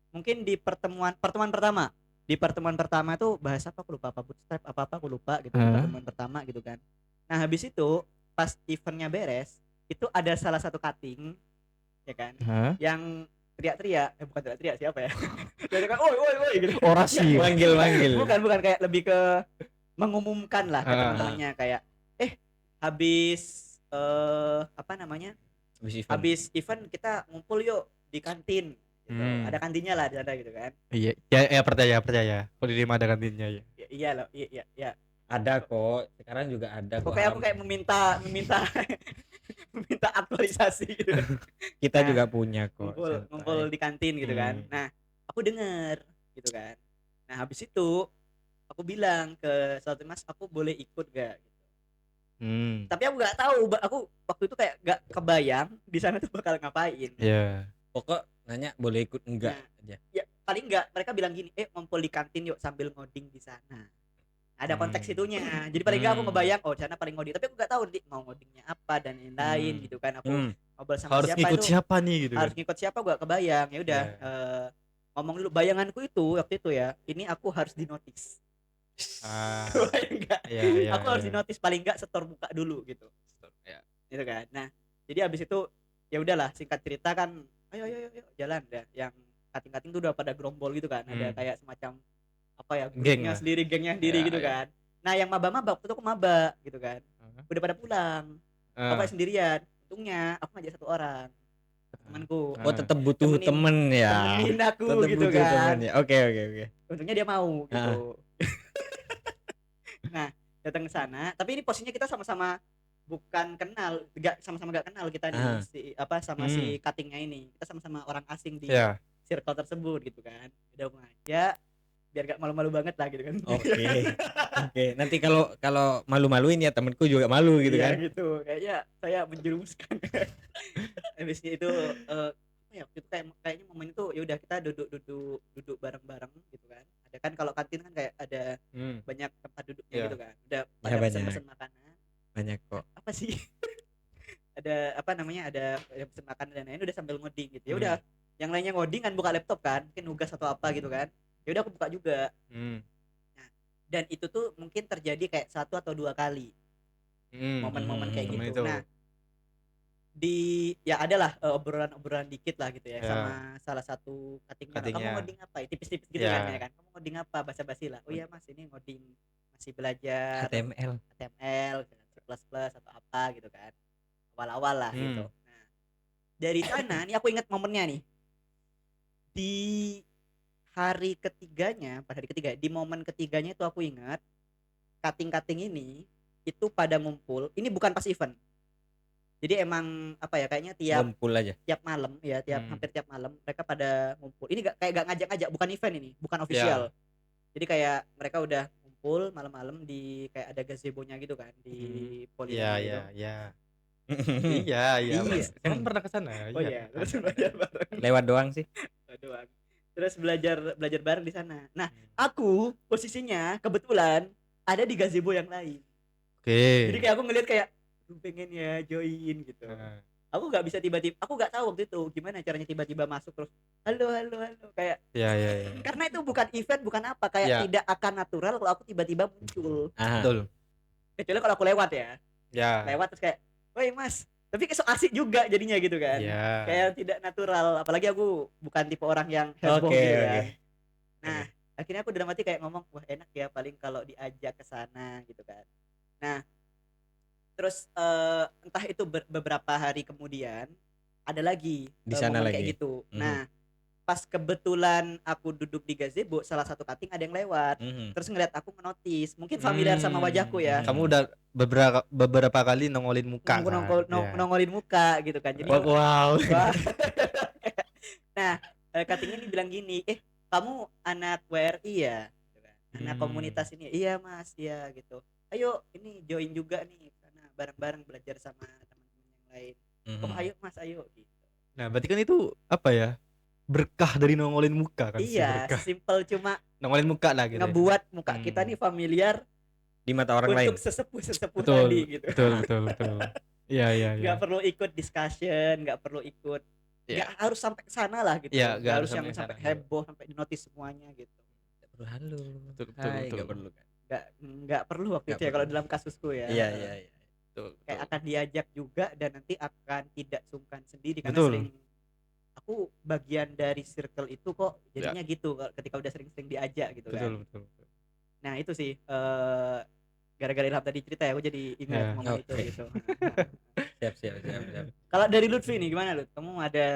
mungkin di pertemuan pertama itu bahas apa aku lupa, apa bootstrap apa aku lupa gitu. Di pertemuan pertama gitu kan. Nah, habis itu pas eventnya beres itu ada salah satu cutting ya kan yang teriak-teriak, bukan teriak-teriak, siapa ya? Dia kan oi gitu. Orasi. Manggil. Bukan kayak lebih ke mengumumkan lah ke teman-temannya kayak habis apa namanya? Habis event kita ngumpul yuk di kantin. Gitu. Ada kantinnya lah di sana gitu kan. Iya, ya percaya. Polinema ada kantinnya ya. Iya loh, iya. Ada kok, sekarang juga ada kok. Pokoknya aku kayak meminta meminta aktualisasi gitu. Kita juga punya kok. Ngumpul di kantin gitu kan. Nah, aku denger gitu kan. Nah, habis itu aku bilang ke salah satu mas, aku boleh ikut gak gitu. Tapi aku nggak tahu, aku waktu itu kayak nggak kebayang di sana tuh bakal ngapain. Iya. Pokok nanya boleh ikut enggak aja. Ya paling enggak mereka bilang gini, ngumpul di kantin yuk sambil ngoding di sana. Ada konteks itunya. Jadi paling enggak aku ngebayang di sana paling ngoding, tapi aku nggak tahu mau ngodingnya apa dan lain-lain gitu kan. Aku ngobrol sama harus siapa ngikut itu. Siapa nih gitu. Harus ngikut siapa gua kebayang. Ya udah ngomong dulu bayanganku itu waktu itu ya. Ini aku harus dinotis. Aku harus dinotis paling enggak setor muka dulu gitu. Gitu kan. Nah, jadi habis itu ya udahlah, singkat cerita kan ayo jalan dah. Yang kating-kating tuh udah pada gerombol gitu kan. Ada kayak semacam apa ya, gengnya sendiri gitu kan. Nah, yang maba-maba waktu itu aku maba gitu kan. Udah pada pulang. Aku sendirian. Untungnya aku ngajak satu orang. Temanku. Tetap butuh temen ya. Temenin aku tetep gitu butuh kan. Temen ya. Oke. Untungnya dia mau gitu. Nah, datang ke sana, tapi ini posisinya kita sama-sama bukan kenal, sama-sama gak kenal kita nih si cuttingnya ini. Kita sama-sama orang asing di circle tersebut gitu kan. Udah aku ngajak biar gak malu-malu banget lah gitu kan. Oke. Nanti kalau malu-maluin ya temanku juga malu gitu kan. Iya gitu. Kayaknya saya menjerumuskan. Habis itu itu kayaknya momen itu ya udah kita duduk bareng-bareng gitu kan. Ada kan kalau kantin kan kayak ada banyak tempat duduknya gitu kan. Udah pada pesen makanan. Banyak kok. Apa sih? Ada apa namanya? Ada pesen makanan dan lain udah sambil ngoding gitu. Ya udah, yang lainnya ngoding kan buka laptop kan, mungkin nugas atau apa gitu kan. Ya udah aku buka juga. Nah, dan itu tuh mungkin terjadi kayak 1 atau 2 kali. Momen-momen kayak gitu. Nah, ya adalah obrolan dikit lah gitu ya sama salah satu cuttingnya. Kamu ngoding apa? Tipis-tipis gitu kan ya kan. Kamu ngoding apa? Basa-basi lah. Oh iya Mas, ini ngoding masih belajar HTML C++ atau apa gitu kan. Awal-awal lah gitu. Nah, dari sana nih aku ingat momennya nih. Di hari ketiganya, di momen ketiganya itu aku ingat cutting-cutting ini itu pada ngumpul. Ini bukan pas event. Jadi emang apa ya, kayaknya tiap malam ya, hampir tiap malam mereka pada ngumpul. Ini kayak gak ngajak-ngajak, bukan event ini, bukan official. Jadi kayak mereka udah ngumpul malam-malam di kayak ada gazebo-nya gitu kan di Polinema gitu. Iya. Kan pernah ke sana. Oh iya, terus belajar bareng. Lewat doang sih. Terus belajar bareng di sana. Nah, aku posisinya kebetulan ada di gazebo yang lain. Jadi kayak aku ngeliat kayak pengen ya join gitu. Aku nggak bisa tiba-tiba, aku nggak tahu waktu itu gimana caranya tiba-tiba masuk terus halo kayak karena itu bukan event, bukan apa, kayak tidak akan natural kalau aku tiba-tiba muncul. Betul. Kecuali kalau aku lewat ya. Lewat terus kayak woi Mas, tapi kayak so asik juga jadinya gitu kan. Kayak tidak natural, apalagi aku bukan tipe orang yang heboh gitu kan. Nah, akhirnya aku dalam hati kayak ngomong, wah enak ya paling kalau diajak ke sana gitu kan. Nah, terus entah itu beberapa hari kemudian ada lagi di sana lagi kayak gitu. Nah, pas kebetulan aku duduk di gazebo, salah satu cutting ada yang lewat. Terus ngeliat aku menotis, mungkin familiar sama wajahku ya. Kamu udah beberapa kali nongolin muka. Nongolin muka gitu kan. Jadi wow. Nah, cuttingnya ini bilang gini, kamu anak WRI ya, gitu kan. Anak komunitas ini, iya mas, iya gitu. Ayo ini join juga nih, karena bareng-bareng belajar sama teman-teman yang lain. Oh ayo mas, ayo gitu. Nah, berarti kan itu apa ya? Berkah dari nongolin muka kan sih, Iya, berkah. sesimpel cuma Nongolin muka lah gitu ya. ngebuat muka kita nih familiar Di mata orang lain. untuk sesepuh-sesepuh Betul, tadi gitu. betul. Iya, iya. Nggak perlu ikut discussion, nggak perlu ikut, nggak Iya. harus sampai ke sana lah gitu. Iya, Nggak harus yang sampai sampai sana. heboh, sampai di notice semuanya gitu. Nggak perlu halo. Betul. Nggak perlu kan. Nggak perlu waktu Nggak itu ya kalau perlu. dalam kasusku ya. Iya. Betul. Kayak akan diajak juga dan nanti akan tidak sungkan sendiri karena Betul. sering aku bagian dari circle itu kok jadinya gitu ketika udah sering-sering diajak gitu kan. Betul. Nah itu sih gara-gara Ilham tadi cerita ya aku jadi ingat Ya. momen itu Oke. gitu. Siap. Kalau dari Lutfi nih gimana Lut? Kamu ada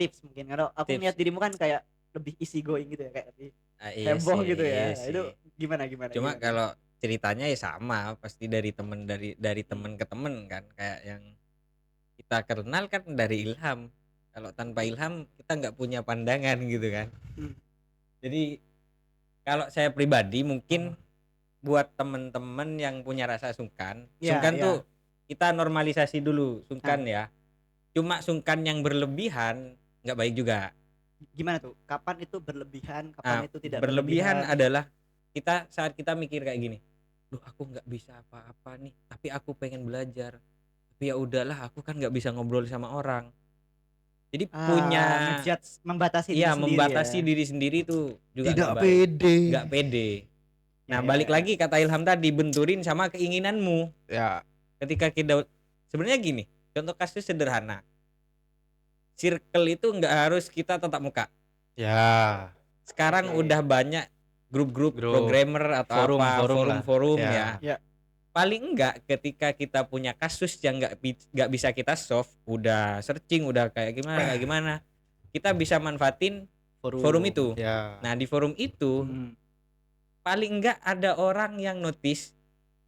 tips mungkin? Kalau aku Tips. lihat dirimu kan kayak lebih easy going gitu ya, kayak lebih Iya heboh sih, gitu ya. iya Itu sih. gimana? Cuma gimana? kalau ceritanya ya sama, pasti dari temen dari temen ke temen kan, kayak yang kita kenal kan dari Ilham. Kalau tanpa Ilham kita nggak punya pandangan gitu kan. Jadi kalau saya pribadi mungkin buat temen-temen yang punya rasa sungkan, Iya, sungkan iya. tuh kita normalisasi dulu sungkan ya. Cuma sungkan yang berlebihan nggak baik juga. Gimana tuh? Kapan itu berlebihan? Kapan itu tidak Berlebihan adalah saat kita mikir kayak gini, duh aku nggak bisa apa-apa nih, tapi aku pengen belajar, tapi ya udahlah aku kan nggak bisa ngobrol sama orang, jadi punya ngejudge, membatasi diri iya sendiri membatasi ya. diri sendiri tuh juga Tidak nggak baik. pede. Nggak pede. Nah Ya, balik ya. lagi kata Ilham tadi, benturin sama keinginanmu. Ya. Ketika kita sebenarnya gini, contoh kasus sederhana, circle itu nggak harus kita tatap muka. Ya. Sekarang Oke. udah banyak grup-grup Grup, programmer atau forum-forum lah. ya. Paling enggak ketika kita punya kasus yang nggak bisa kita solve, udah searching, udah kayak gimana, kita bisa manfaatin forum itu. Ya. Nah di forum itu paling enggak ada orang yang notice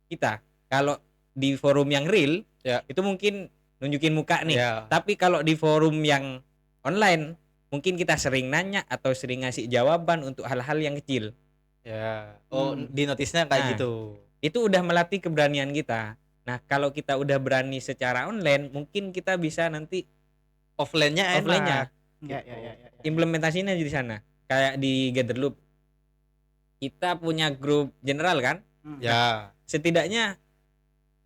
kita. Kalau di forum yang real, Ya. itu mungkin nunjukin muka nih. Ya. Tapi kalau di forum yang online, mungkin kita sering nanya atau sering ngasih jawaban untuk hal-hal yang kecil. Ya. Oh, di notisnya kayak Nah, gitu. Itu udah melatih keberanian kita. Nah, kalau kita udah berani secara online, mungkin kita bisa nanti Offline-nya offline-nya. Ya. Implementasinya di sana. Kayak di Gatherloop. Kita punya grup general kan? Ya. Setidaknya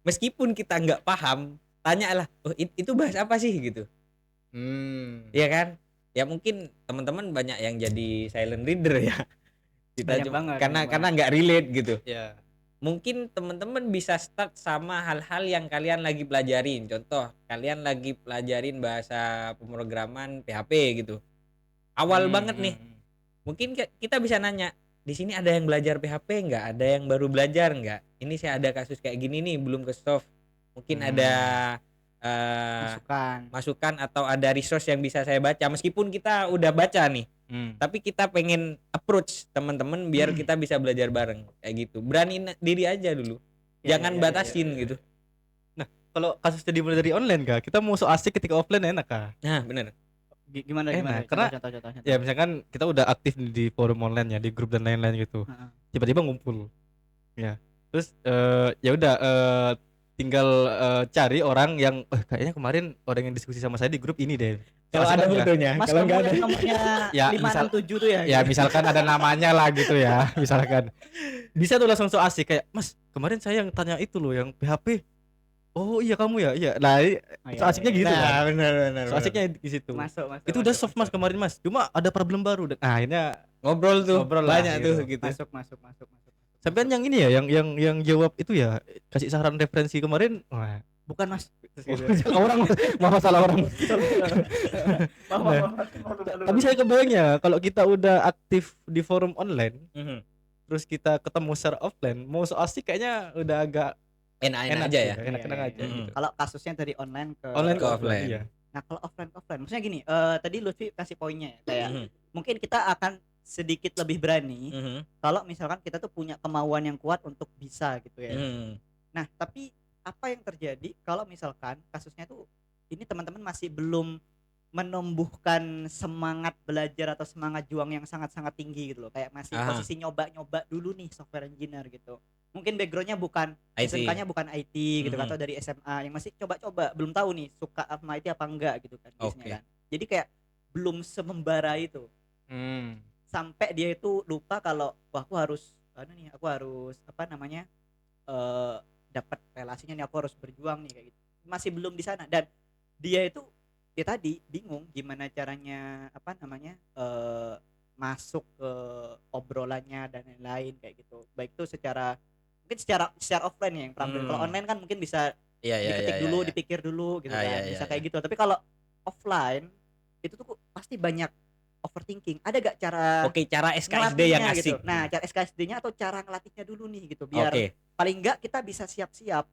meskipun kita nggak paham, tanyalah, oh itu bahas apa sih gitu. Iya kan? Ya mungkin teman-teman banyak yang jadi silent reader ya. Kita Banyak banget, karena nggak relate gitu. Ya. Mungkin teman-teman bisa start sama hal-hal yang kalian lagi pelajarin. Contoh, kalian lagi pelajarin bahasa pemrograman PHP gitu. Awal banget nih. Mungkin kita bisa nanya, di sini ada yang belajar PHP nggak? Ada yang baru belajar nggak? Ini saya ada kasus kayak gini nih, belum ke solve. Mungkin ada masukan atau ada resource yang bisa saya baca. Meskipun kita udah baca nih, tapi kita pengen approach teman-teman biar kita bisa belajar bareng kayak gitu. Berani diri aja dulu, jangan batasin gitu. Nah kalau kasusnya dimulai dari online kak, kita mau so asik ketika offline enak kak? Nah bener. Gimana? Karena contoh. ya misalkan kita udah aktif di forum online ya, di grup dan lain-lain gitu, tiba-tiba ngumpul ya, terus ya udah tinggal cari orang yang kayaknya kemarin orang yang diskusi sama saya di grup ini deh. Kalau ada fotonya, Mas, kalau kamu nggak ada nomornya ya 567 tuh ya. Ya misalkan ada namanya lah gitu ya, misalkan bisa tuh langsung so asik kayak, Mas kemarin saya yang tanya itu loh yang PHP. Oh iya kamu ya, iya. Nah so asiknya gitu kan. Benar. So asiknya di situ. Masuk. Itu udah soft mas kemarin mas. Cuma ada problem baru dan akhirnya ngobrol banyak lah, tuh gitu. Masuk. Sampean yang ini ya, yang jawab itu ya, kasih saran referensi kemarin. Wah, bukan mas. Orang masalah orang. Tapi saya kebayangnya kalau kita udah aktif di forum online, terus kita ketemu secara offline, mau so asik kayaknya udah agak enak aja ya. Enak aja. Gitu. Kalau kasusnya dari online ke offline. Iya. Nah kalau offline, maksudnya gini, tadi Lutfi kasih poinnya ya, kayak mungkin kita akan sedikit lebih berani kalau misalkan kita tuh punya kemauan yang kuat untuk bisa gitu ya. Nah tapi apa yang terjadi kalau misalkan kasusnya tuh ini teman-teman masih belum menumbuhkan semangat belajar atau semangat juang yang sangat-sangat tinggi gitu loh. Kayak masih Aha, posisi nyoba-nyoba dulu nih software engineer gitu. Mungkin backgroundnya bukan IT. SMK-nya bukan IT gitu kan, Mhm. atau dari SMA yang masih coba-coba, belum tahu nih suka sama IT apa enggak gitu kan biasanya Oke. kan. Jadi kayak belum semembara itu Hmm. sampai dia itu lupa kalau wah aku harus aku harus apa namanya eh dapat relasinya nih, aku harus berjuang nih kayak gitu. Masih belum di sana, dan dia itu ya tadi bingung gimana caranya apa namanya masuk ke obrolannya dan lain-lain kayak gitu, baik itu secara mungkin secara offline ya yang perambil. Kalau Hmm. online kan mungkin bisa Iya iya iya diketik iya dulu, iya. dipikir dulu gitu Ah, iya kan, iya bisa iya. kayak gitu. Tapi kalau offline itu tuh pasti banyak overthinking. Ada gak cara Oke, cara SKSD yang ngelatihnya gitu? asik. Nah, cara SKSD-nya atau cara ngelatihnya dulu nih gitu, biar Oke. paling enggak kita bisa siap-siap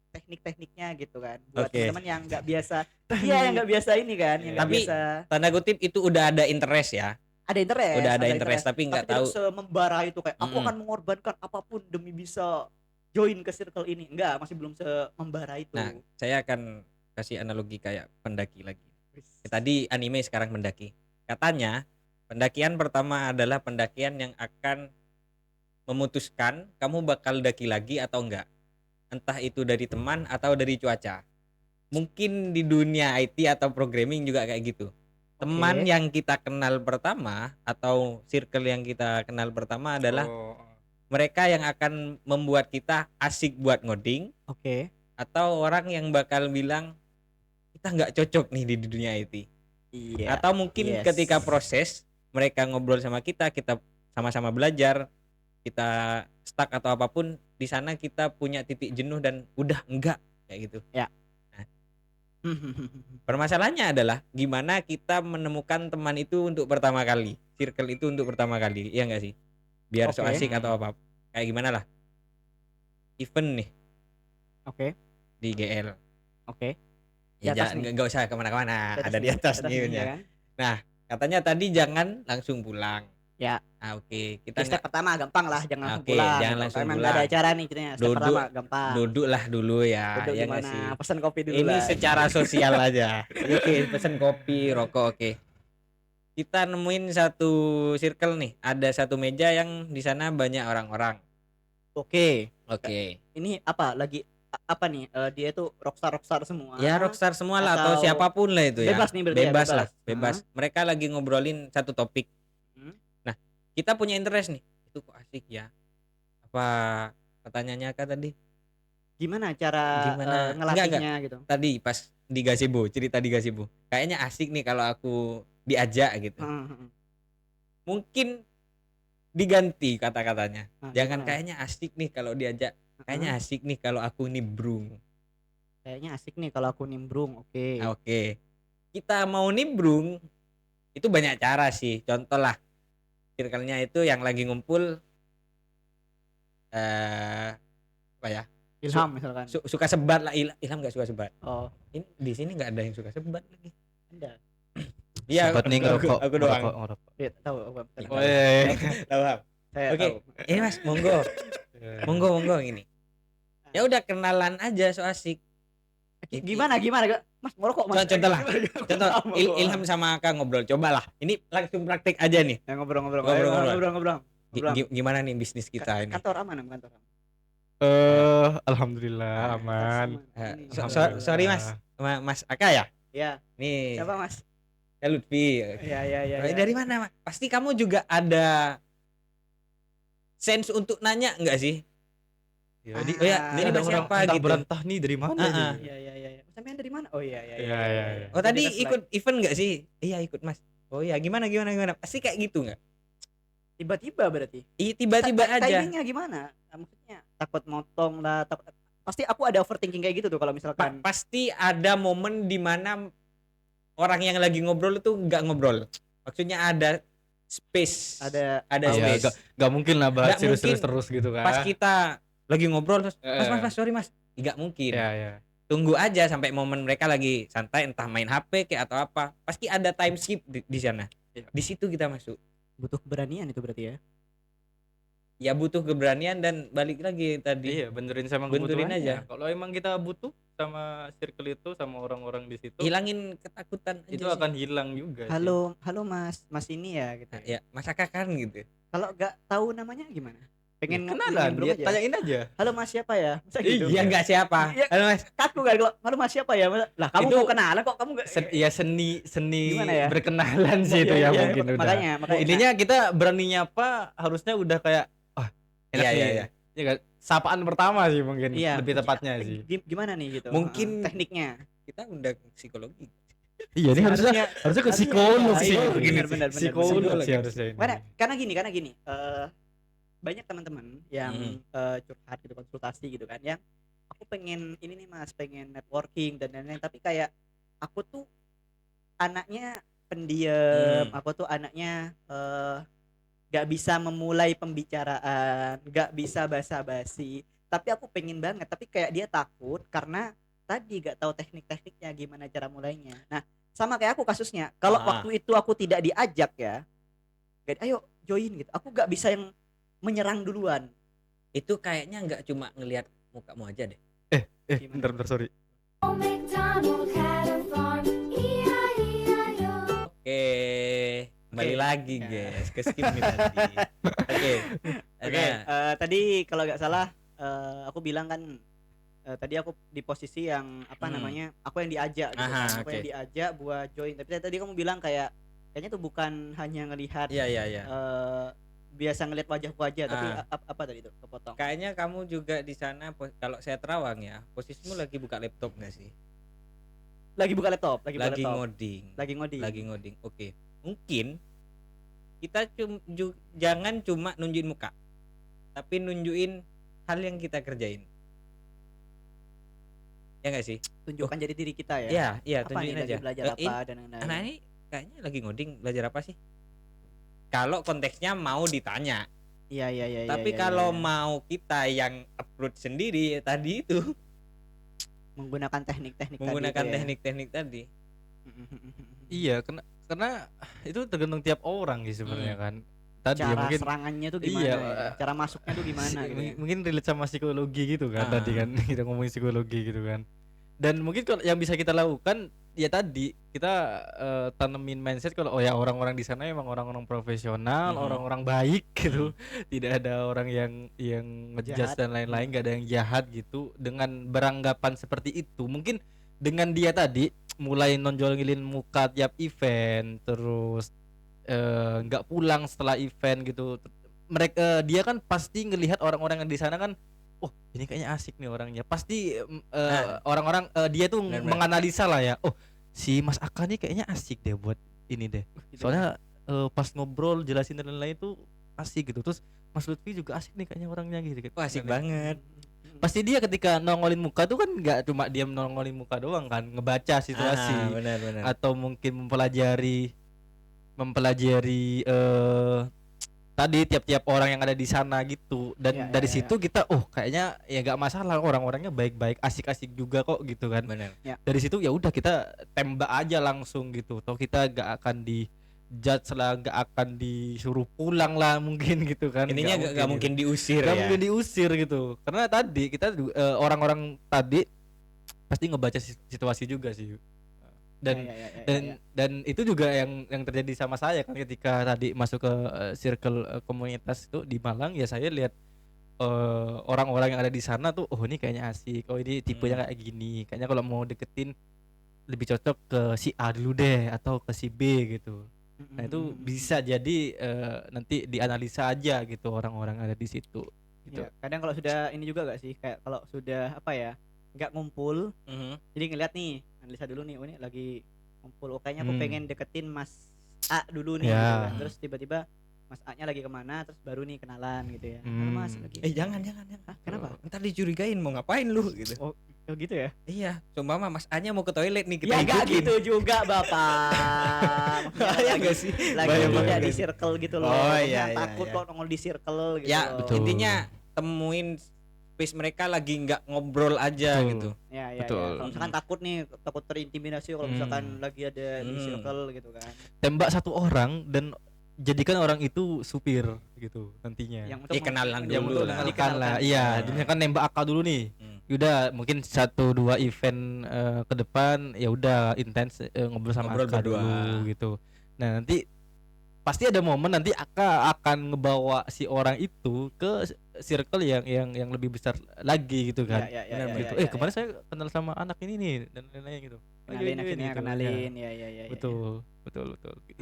teknik-tekniknya gitu kan, buat Oke. teman-teman yang nggak biasa. Iya, yang Teknik. nggak biasa ini kan, yang Iya, nggak iya, Tapi biasa iya. tanda kutip itu udah ada interest ya. ada Udah interest, ada interest tapi tapi nggak tidak tahu. semembara itu kayak aku Mm-mm. akan mengorbankan apapun demi bisa join ke circle ini. Enggak, masih belum semembara Nah, itu. saya akan kasih analogi kayak pendaki lagi. Wis. Tadi anime, sekarang mendaki. Katanya pendakian pertama adalah pendakian yang akan memutuskan kamu bakal daki lagi atau enggak. Entah itu dari teman atau dari cuaca. Mungkin di dunia IT atau programming juga kayak gitu. Teman Oke, yang kita kenal pertama atau circle yang kita kenal pertama adalah Oh. mereka yang akan membuat kita asik buat ngoding, oke. atau orang yang bakal bilang kita nggak cocok nih di dunia IT. Iya, Atau mungkin yes. ketika proses mereka ngobrol sama kita sama-sama belajar, kita stuck atau apapun di sana, kita punya titik jenuh dan udah enggak kayak gitu. Ya. Nah, permasalahannya adalah gimana kita menemukan teman itu untuk pertama kali, circle itu untuk pertama kali, iya nggak sih? Biar so Oke, asik atau Hmm. apa, kayak gimana lah, event nih oke, di GL, oke. Di ya atas jangan, nih, nggak usah kemana-kemana, di atas ada di nih, di atas atas nih nih ya eventnya. kan. Nah, katanya tadi jangan langsung pulang. Ya, Oke, kita ya step nggak. pertama gampang lah, jangan langsung Oke, pulang jangan gitu. Kalau langsung emang nggak ada pulang. acara nih ceritanya, step Duduk, pertama gampang. duduklah dulu ya, Duduk di ya nggak sih? mana, pesan kopi dulu Ini lah. secara sosial aja. Oke, pesen kopi, rokok, oke. Kita nemuin satu circle nih, ada satu meja yang di sana banyak orang-orang. Oke. Oke. Ini apa lagi apa nih? Dia tuh rockstar semua Ya rockstar semua lah atau atau siapapun lah itu ya. bebas nih berarti ya, Bebas lah, bebas. bebas. Heeh. Mereka lagi ngobrolin satu topik. Hmm. Nah, kita punya interest nih. Itu kok asik ya. Apa pertanyaannya Kak tadi? Gimana cara Gimana? Enggak. ngelatihnya gitu? Tadi pas di gazebo, cerita di gazebo. Kayaknya asik nih kalau aku diajak gitu. Heeh, heeh. Mungkin diganti kata-katanya. Nah, Jangan gimana ya? kayaknya asik nih kalau diajak. Heeh. Kayaknya asik nih kalau aku nimbrung. Kayaknya asik nih kalau aku nimbrung. Oke. Oke. Kita mau nimbrung itu banyak cara sih. Contoh lah, circle-nya itu yang lagi ngumpul apa ya? Ilham misalkan. Suka sebat lah. Ilham nggak suka sebat. Oh, Ini di sini nggak ada yang suka sebat lagi. Anda. Iya, Sobat nih ngerokok, aku doang. ngerokok. Iya, tahu aku. Iya. Oh, iya. Tahu, Ham? Saya Oke, tahu. ini Mas, monggo ini. Ya udah kenalan aja, so asik. Gimana Kak? Mas ngerokok Mas. Contoh lah, contoh Ilham Ilham sama Kak ngobrol, cobalah. Ini langsung praktek aja nih. Ya, ngobrol. Ngobrol. Ngobrol. Gimana nih bisnis kita ini? Kantor aman, kantor aman. Alhamdulillah aman. Ini. Sorry Mas, Mas Aka ya? Ya, Nih, siapa Mas? ya Lutfi. Ya. Dari mana Mas? Pasti kamu juga ada sense untuk nanya nggak sih? Ya, ini Ini ada Mas orang siapa entah gitu? berentah nih dari mana Ah. nih? Iya. Sampean dari mana? Oh iya. Iya. Oh tadi Beda ikut event nggak sih? Iya ikut Mas. Oh iya, gimana? Pasti kayak gitu nggak? tiba-tiba berarti. Tiba-tiba aja. Timingnya gimana? Maksudnya takut motong lah, pasti aku ada overthinking kayak gitu tuh kalau misalkan Pasti ada momen di mana orang yang lagi ngobrol itu nggak ngobrol. Maksudnya ada space. ada Iya, space. gak mungkin lah bahas Nggak serius-serius mungkin. terus gitu kan. Pas kita lagi ngobrol terus, Eh. Mas, sorry Mas. Nggak mungkin. Iya. Tunggu aja sampai momen mereka lagi santai, entah main HP kayak atau apa. Pasti ada time skip di sana. Iya. Di situ kita masuk. butuh keberanian itu berarti ya. Ya butuh keberanian dan balik lagi tadi. Iya, benerin sama Benerin kebutuhannya. aja. Kalau emang kita butuh sama circle itu, sama orang-orang di situ, Hilangin ketakutan aja itu sih. akan hilang juga sih. Halo, halo Mas ini ya gitu. Nah, ya Mas Aka kan gitu. Kalau nggak tahu namanya gimana? Pengen Kenalan, ngobrol ya, aja. tanyain aja. Halo Mas siapa ya? Masa gitu? Iya enggak siapa. Iya. Halo Mas. Kaku kan kalau halo Mas siapa ya? Lah kamu Itu mau kenalan kok kamu nggak Ya seni Gimana ya? berkenalan sih itu Iya, ya iya, mungkin udah. makanya Intinya kita berani nyapa harusnya udah kayak enak Iya, nih. iya. Ya kan? Sapaan pertama sih mungkin iya, lebih tepatnya sih. Gimana nih gitu? Mungkin- tekniknya. Kita undang psikologi. Iya, ini harusnya ke harusnya- psikolog iya, sih. iya, Gini. benar, Psikolog benar. sih harusnya ini. Karena gini, banyak teman-teman yang curhat gitu, konsultasi gitu kan, yang aku pengen ini nih Mas, pengen networking dan lain-lain, tapi kayak aku tuh anaknya pendiam, aku tuh anaknya gak bisa memulai pembicaraan, gak bisa basa-basi, tapi aku pengen banget, tapi kayak dia takut karena tadi gak tahu teknik-tekniknya gimana cara mulainya. Nah sama kayak aku kasusnya, kalau waktu itu aku tidak diajak ya, ayo join gitu, aku gak bisa yang menyerang duluan. Itu kayaknya enggak cuma ngelihat mukamu aja deh. Bentar sorry. Oke, kembali Oke. lagi Ya. guys ke skip nih tadi. Oke. Oke, Nah, tadi kalau nggak salah aku bilang kan tadi aku di posisi yang apa namanya, aku yang diajak gitu Aha, kan, aku yang oke. diajak buat join. Tapi tadi kamu bilang kayaknya tuh bukan hanya ngelihat iya. biasa ngelihat wajahku aja, tapi Ah. apa tadi tuh kepotong. Kayaknya kamu juga di sana kalau saya terawang ya, posisimu lagi buka laptop enggak sih? Lagi buka laptop, lagi buka Lagi laptop. ngoding. Lagi ngoding. Oke. Mungkin kita jangan cuma nunjukin muka, tapi nunjukin hal yang kita kerjain. Ya enggak sih? Tunjukkan jadi diri kita ya. Iya, iya, Apa nih tunjukin lagi aja. belajar apa dan lain-lain. Anak ini kayaknya lagi ngoding, belajar apa sih? Kalau konteksnya mau ditanya. Iya. Tapi kalau mau kita yang upload sendiri tadi itu menggunakan teknik-teknik menggunakan tadi itu ya. teknik-teknik tadi. Iya, karena itu tergantung tiap orang sih sebenarnya kan. Tadi ya Cara mungkin serangannya tuh gimana iya, ya? Cara masuknya tuh gimana gitu ya. mungkin relate sama psikologi gitu kan tadi kan kita ngomongin psikologi gitu kan. Dan mungkin kalau yang bisa kita lakukan ya tadi kita tanemin mindset kalau orang-orang di sana emang orang-orang profesional, orang-orang baik gitu. Tidak ada orang yang ngejudge dan lain-lain, gak ada yang jahat gitu. Dengan beranggapan seperti itu, mungkin dengan dia tadi mulai nonjolin muka tiap event, terus nggak pulang setelah event gitu. Dia kan pasti ngelihat orang-orang yang di sana kan, oh ini kayaknya asik nih orangnya. Pasti orang-orang dia tuh Benar-benar. menganalisa lah ya. Oh si Mas Aka nih kayaknya asik deh buat ini deh. Gitu Soalnya pas ngobrol jelasin dan lain-lain tuh asik gitu. Terus Mas Lutfi juga asik nih kayaknya orangnya gitu. Wah, asik banget. Pasti dia ketika nongolin muka tuh kan nggak cuma diam nongolin muka doang kan, ngebaca situasi Benar. atau mungkin mempelajari tadi tiap-tiap orang yang ada di sana gitu. Dan dari situ kita kayaknya ya nggak masalah, orang-orangnya baik-baik, asik-asik juga kok gitu kan. Benar. Dari situ ya udah kita tembak aja langsung gitu. Toh kita nggak akan di judge lah, nggak akan disuruh pulang lah mungkin gitu kan. Ininya nggak mungkin diusir Gak ya. mungkin diusir gitu. Karena tadi kita orang-orang tadi pasti ngebaca situasi juga sih. Dan itu juga yang terjadi sama saya kan ketika tadi masuk ke circle komunitas itu di Malang. Ya saya lihat orang-orang yang ada di sana tuh, oh ini kayaknya asik, oh ini tipenya kayak gini, kayaknya kalau mau deketin lebih cocok ke si A dulu deh atau ke si B gitu. Nah itu bisa jadi nanti dianalisa aja gitu orang-orang ada di situ gitu. Ya, kadang kalau sudah ini juga gak sih, kayak kalau sudah apa ya, nggak ngumpul, jadi ngeliat nih, analisa dulu nih, oh ini lagi ngumpul, oh kayaknya aku pengen deketin Mas A dulu nih, Ya. gitu kan. Terus tiba-tiba Mas A nya lagi kemana, terus baru nih kenalan gitu ya. Halo Mas lagi. Jangan. Hah, kenapa? Ntar dicurigain mau ngapain lu gitu. Oh gitu ya? Iya, cuma Mas A-nya mau ke toilet nih, kita Ya nggak ikutin. gitu juga Bapak. Bahaya nggak sih? Lagi Bahaya tidak banget. di circle gitu loh. Oh, Maksudnya iya, takut iya. kok nongol di circle gitu. Ya, loh. betul. intinya temuin space mereka lagi nggak ngobrol aja Betul. gitu. Ya. Betul. Kalau misalkan takut nih, takut terintimidasi kalau misalkan lagi ada di Hmm. circle gitu kan. Tembak satu orang dan jadikan orang itu supir gitu nantinya. Yang Iya, kenalan Yang dulu untuk lah. mengenalkan lah. Iya, misalkan nembak akal dulu nih. Udah mungkin 1-2 event ke depan ya udah intens ngobrol sama Ngobrol Aka berdua. dulu gitu. Nah, nanti pasti ada momen nanti Aka akan ngebawa si orang itu ke circle yang lebih besar lagi gitu kan. Ya, Gitu. Kemarin saya kenal sama anak ini nih dan lain-lain gitu. kenalin akhirnya gitu. kenalin Ya. ya. Betul.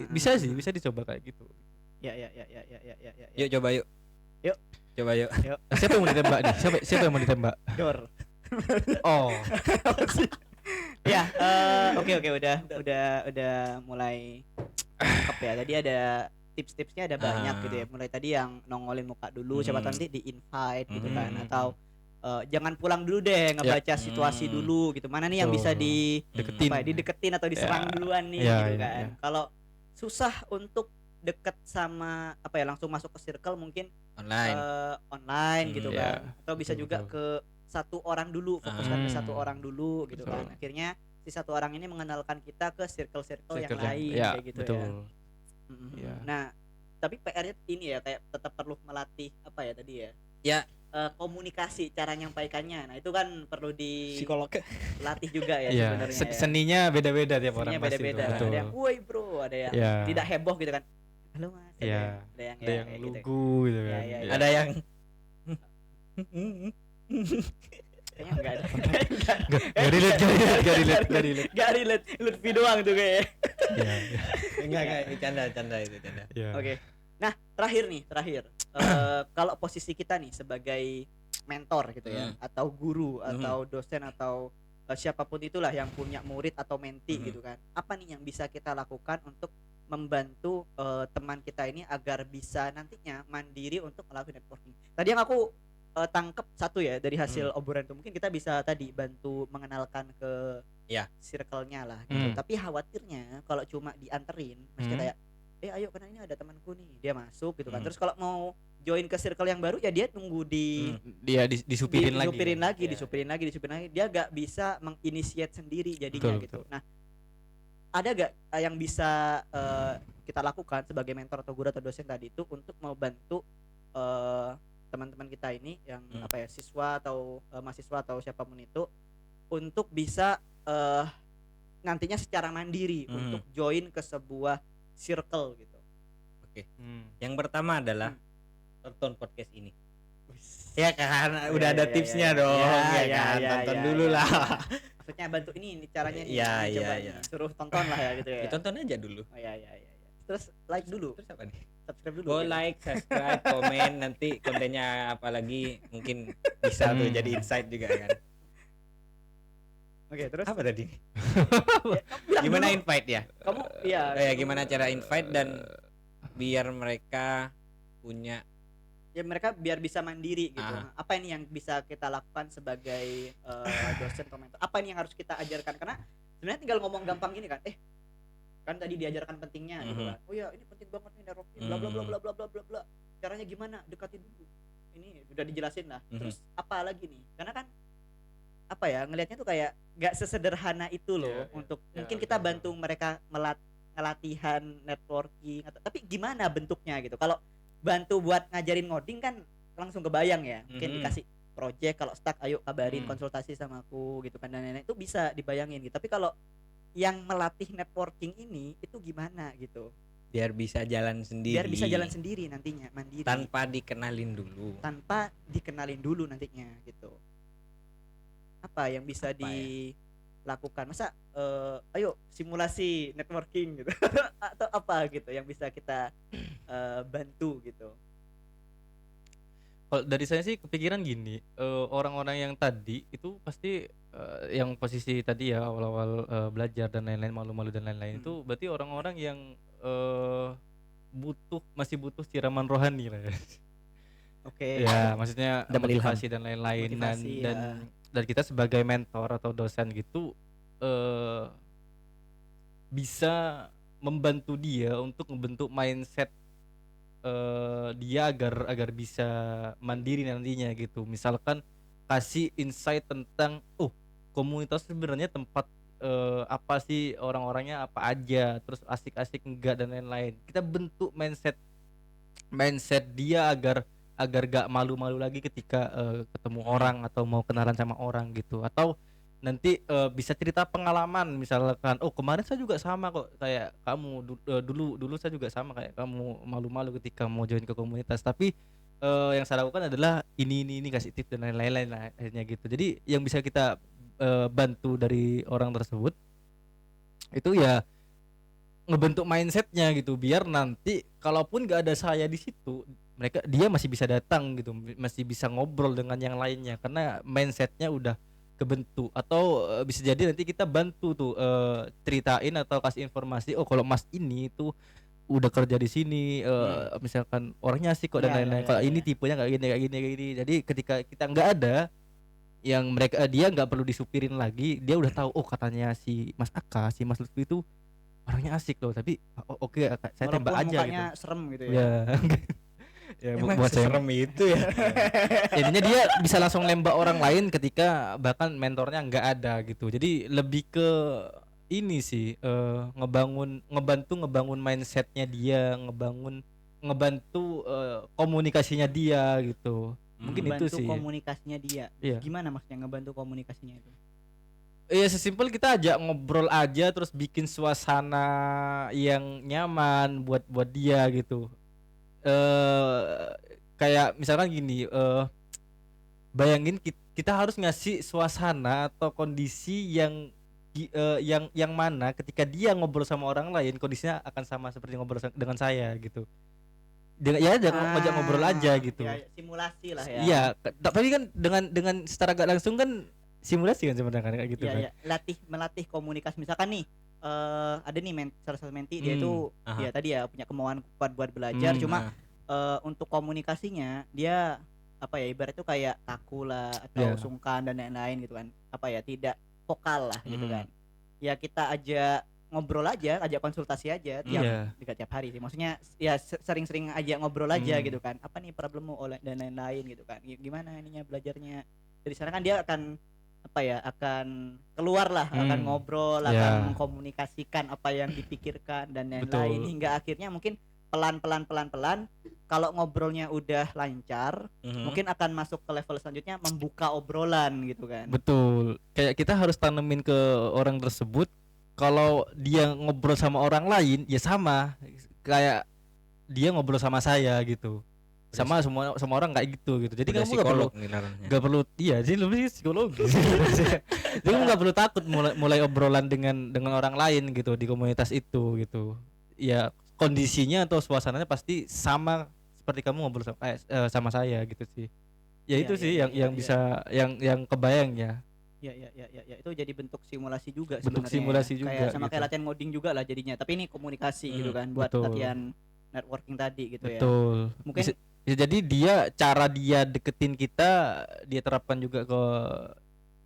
Bisa sih, bisa dicoba kayak gitu. Ya. Yuk coba yuk. Yuk. Coba yuk. Siapa yang mau ditembak nih? Siapa yang mau ditembak? Dor. Oh. Ya, oke udah mulai cakep ya. Tadi ada tips-tipsnya ada banyak gitu ya. Mulai tadi yang nongolin muka dulu, siapa tahu nanti di invite gitu kan, atau jangan pulang dulu deh, ngebaca situasi dulu gitu. Mana nih yang bisa dideketin atau diserang duluan nih gitu kan. Kalau susah untuk deket sama langsung masuk ke circle mungkin online gitu kan. Atau bisa juga ke satu orang dulu, fokuskan ke satu orang dulu gitu kan. Akhirnya si satu orang ini mengenalkan kita ke circle-circle yang lain kayak gitu ya. Nah, tapi PR-nya ini ya kayak tetap perlu melatih tadi ya. Ya, komunikasi, cara nyampaikannya. Nah, itu kan perlu psikolog latih juga ya sebenarnya. Seninya beda-beda tiap orang pasti. Beda-beda. Ada yang woi bro, ada yang tidak heboh gitu kan. Halo Mas. Ada yang lugu gitu kan. ada yang kayaknya enggak ada. Gak relate. Lutfi doang tuh kayaknya. enggak canda itu. Oke. Nah, terakhir. Kalau posisi kita nih sebagai mentor gitu ya, atau guru atau dosen atau siapapun itulah yang punya murid atau menti gitu kan. Apa nih yang bisa kita lakukan untuk membantu teman kita ini agar bisa nantinya mandiri untuk melakukan networking. Tadi yang aku tangkep satu ya dari hasil obrolan itu, mungkin kita bisa tadi bantu mengenalkan ke circle-nya lah gitu. Tapi khawatirnya kalau cuma dianterin mesti kayak ayo karena ini ada temanku nih, dia masuk gitu kan. Terus kalau mau join ke circle yang baru ya dia nunggu disupirin lagi. Dia gak bisa menginisiat sendiri jadinya gitu. Nah, ada gak yang bisa kita lakukan sebagai mentor atau guru atau dosen tadi itu untuk membantu teman-teman kita ini yang siswa atau mahasiswa atau siapapun itu untuk bisa nantinya secara mandiri untuk join ke sebuah circle gitu. Oke. Yang pertama adalah tonton podcast ini. Ya kan, udah ada tipsnya dong. Tonton dulu lah. Maksudnya bantu ini caranya nih. Iya. Suruh tonton lah ya gitu ya. Ditonton aja dulu. Iya. Terus like dulu. Terus apa nih? Subscribe dulu. Like, subscribe, komen, nanti kontennya apa lagi mungkin bisa tuh jadi insight juga kan. Oke, terus apa tadi? Gimana invite ya? Kamu gimana cara invite dan biar mereka punya mereka biar bisa mandiri gitu. Apa ini yang bisa kita lakukan sebagai dosen atau mentor? Apa ini yang harus kita ajarkan? Karena sebenarnya tinggal ngomong gampang gini kan. Kan tadi diajarkan pentingnya gitu kan. Oh ya, ini penting banget nih networking bla bla bla. Caranya gimana? Dekatin dulu. Ini udah dijelasin lah. Terus apa lagi nih? Karena kan ngelihatnya tuh kayak gak sesederhana itu loh untuk mungkin kita bantu mereka ngelatihan networking tapi gimana bentuknya gitu. Kalau bantu buat ngajarin ngoding kan langsung kebayang ya. Mungkin dikasih project, kalau stuck ayo kabarin konsultasi sama aku gitu kan, dan lain-lain itu bisa dibayangin gitu. Tapi kalau yang melatih networking ini itu gimana gitu? Biar bisa jalan sendiri nantinya mandiri. Tanpa dikenalin dulu nantinya gitu. Apa yang bisa dilakukan? Masa ayo simulasi networking gitu atau apa gitu yang bisa kita bantu gitu. Kalau dari saya sih kepikiran gini, orang-orang yang tadi itu pasti yang posisi tadi ya awal-awal belajar dan lain-lain, malu-malu dan lain-lain itu berarti orang-orang yang masih butuh siraman rohani lah ya. Oke. Ya, maksudnya motivasi dan lain-lain dan kita sebagai mentor atau dosen gitu bisa membantu dia untuk membentuk mindset dia agar bisa mandiri nantinya gitu. Misalkan kasih insight tentang komunitas sebenarnya tempat apa sih orang-orangnya apa aja, terus asik-asik enggak dan lain-lain. Kita bentuk mindset mindset dia agar gak malu-malu lagi ketika ketemu orang atau mau kenalan sama orang gitu, atau nanti bisa cerita pengalaman misalkan, oh kemarin saya juga sama kok kayak kamu, dulu dulu saya juga sama kayak kamu, malu-malu ketika mau join ke komunitas, tapi yang saya lakukan adalah ini kasih tips dan lain-lain lah akhirnya gitu. Jadi yang bisa kita bantu dari orang tersebut itu ya ngebentuk mindsetnya gitu, biar nanti kalaupun gak ada saya di situ, dia masih bisa datang gitu, masih bisa ngobrol dengan yang lainnya karena mindsetnya udah kebentuk. Atau bisa jadi nanti kita bantu tuh ceritain atau kasih informasi, oh kalau mas ini tuh udah kerja di sini, misalkan orangnya asik kok dan Iya, iya, lain-lain, iya, kalau iya, ini iya. tipenya kayak gini kayak gini kayak gini. Jadi ketika kita nggak ada, yang dia nggak perlu disupirin lagi, dia udah tahu, oh katanya si Mas Aka, si Mas Lutfi itu orangnya asik loh, tapi oke saya tembak Walaupun aja gitu. mukanya serem gitu ya. Ya. Ya Emang buat saya seserem itu ya. jadinya dia bisa langsung nembak orang lain ketika bahkan mentornya nggak ada gitu. Jadi lebih ke ini sih, ngebantu ngebangun mindsetnya dia, ngebantu komunikasinya dia gitu. Mungkin itu Ngebantu sih. komunikasinya dia. Iya. Gimana maksudnya ngebantu komunikasinya itu? Iya, sesimpel kita ajak ngobrol aja, terus bikin suasana yang nyaman buat dia gitu. Kayak misalkan gini, bayangin kita harus ngasih suasana atau kondisi yang mana ketika dia ngobrol sama orang lain kondisinya akan sama seperti ngobrol dengan saya gitu. Dengan ya ngajak ngobrol aja gitu. Ya, simulasi lah ya. Iya, tapi kan dengan secara gak langsung kan simulasi kan sebenarnya kan kayak gitu Iya, kan. iya. Melatih komunikasi. Misalkan nih ada nih salah satu menti dia itu Aha. ya tadi ya punya kemauan kuat buat belajar, cuma untuk komunikasinya dia apa ya, ibarat itu kayak kaku lah atau Iya. sungkan dan lain-lain gitu kan, apa ya, tidak vokal lah gitu Hmm. kan. Ya kita ajak ngobrol aja, ajak konsultasi aja Iya. tiap hari sih, maksudnya ya sering-sering ajak ngobrol aja Hmm. gitu kan, apa nih problemmu dan lain-lain gitu kan, gimana ininya belajarnya. Dari sana kan dia akan apa ya, akan keluar lah, akan ngobrol, Ya. akan mengkomunikasikan apa yang dipikirkan dan lain-lain, Betul. hingga akhirnya mungkin pelan-pelan kalau ngobrolnya udah lancar, mungkin akan masuk ke level selanjutnya, membuka obrolan gitu kan. Betul. Kayak kita harus tanemin ke orang tersebut, kalau dia ngobrol sama orang lain ya sama kayak dia ngobrol sama saya gitu. Sama semua orang kayak gitu. Jadi Udah kamu nggak perlu psikolog nih narangnya. nggak perlu iya sih, lebih psikologi. Jadi kamu nggak perlu takut mulai obrolan dengan orang lain gitu di komunitas itu gitu. Ya kondisinya atau suasananya pasti sama seperti kamu ngobrol sama saya gitu sih. Ya Iya, itu iya, sih iya, yang iya, yang iya. bisa yang kebayang ya. Ya, itu jadi bentuk simulasi juga Bentuk sebenarnya. simulasi Kayak juga sama gitu. kayak latihan ngoding juga lah jadinya, tapi ini komunikasi gitu kan, buat betul. latihan networking tadi gitu ya. Betul. Mungkin Bisa jadi cara dia deketin kita dia terapkan juga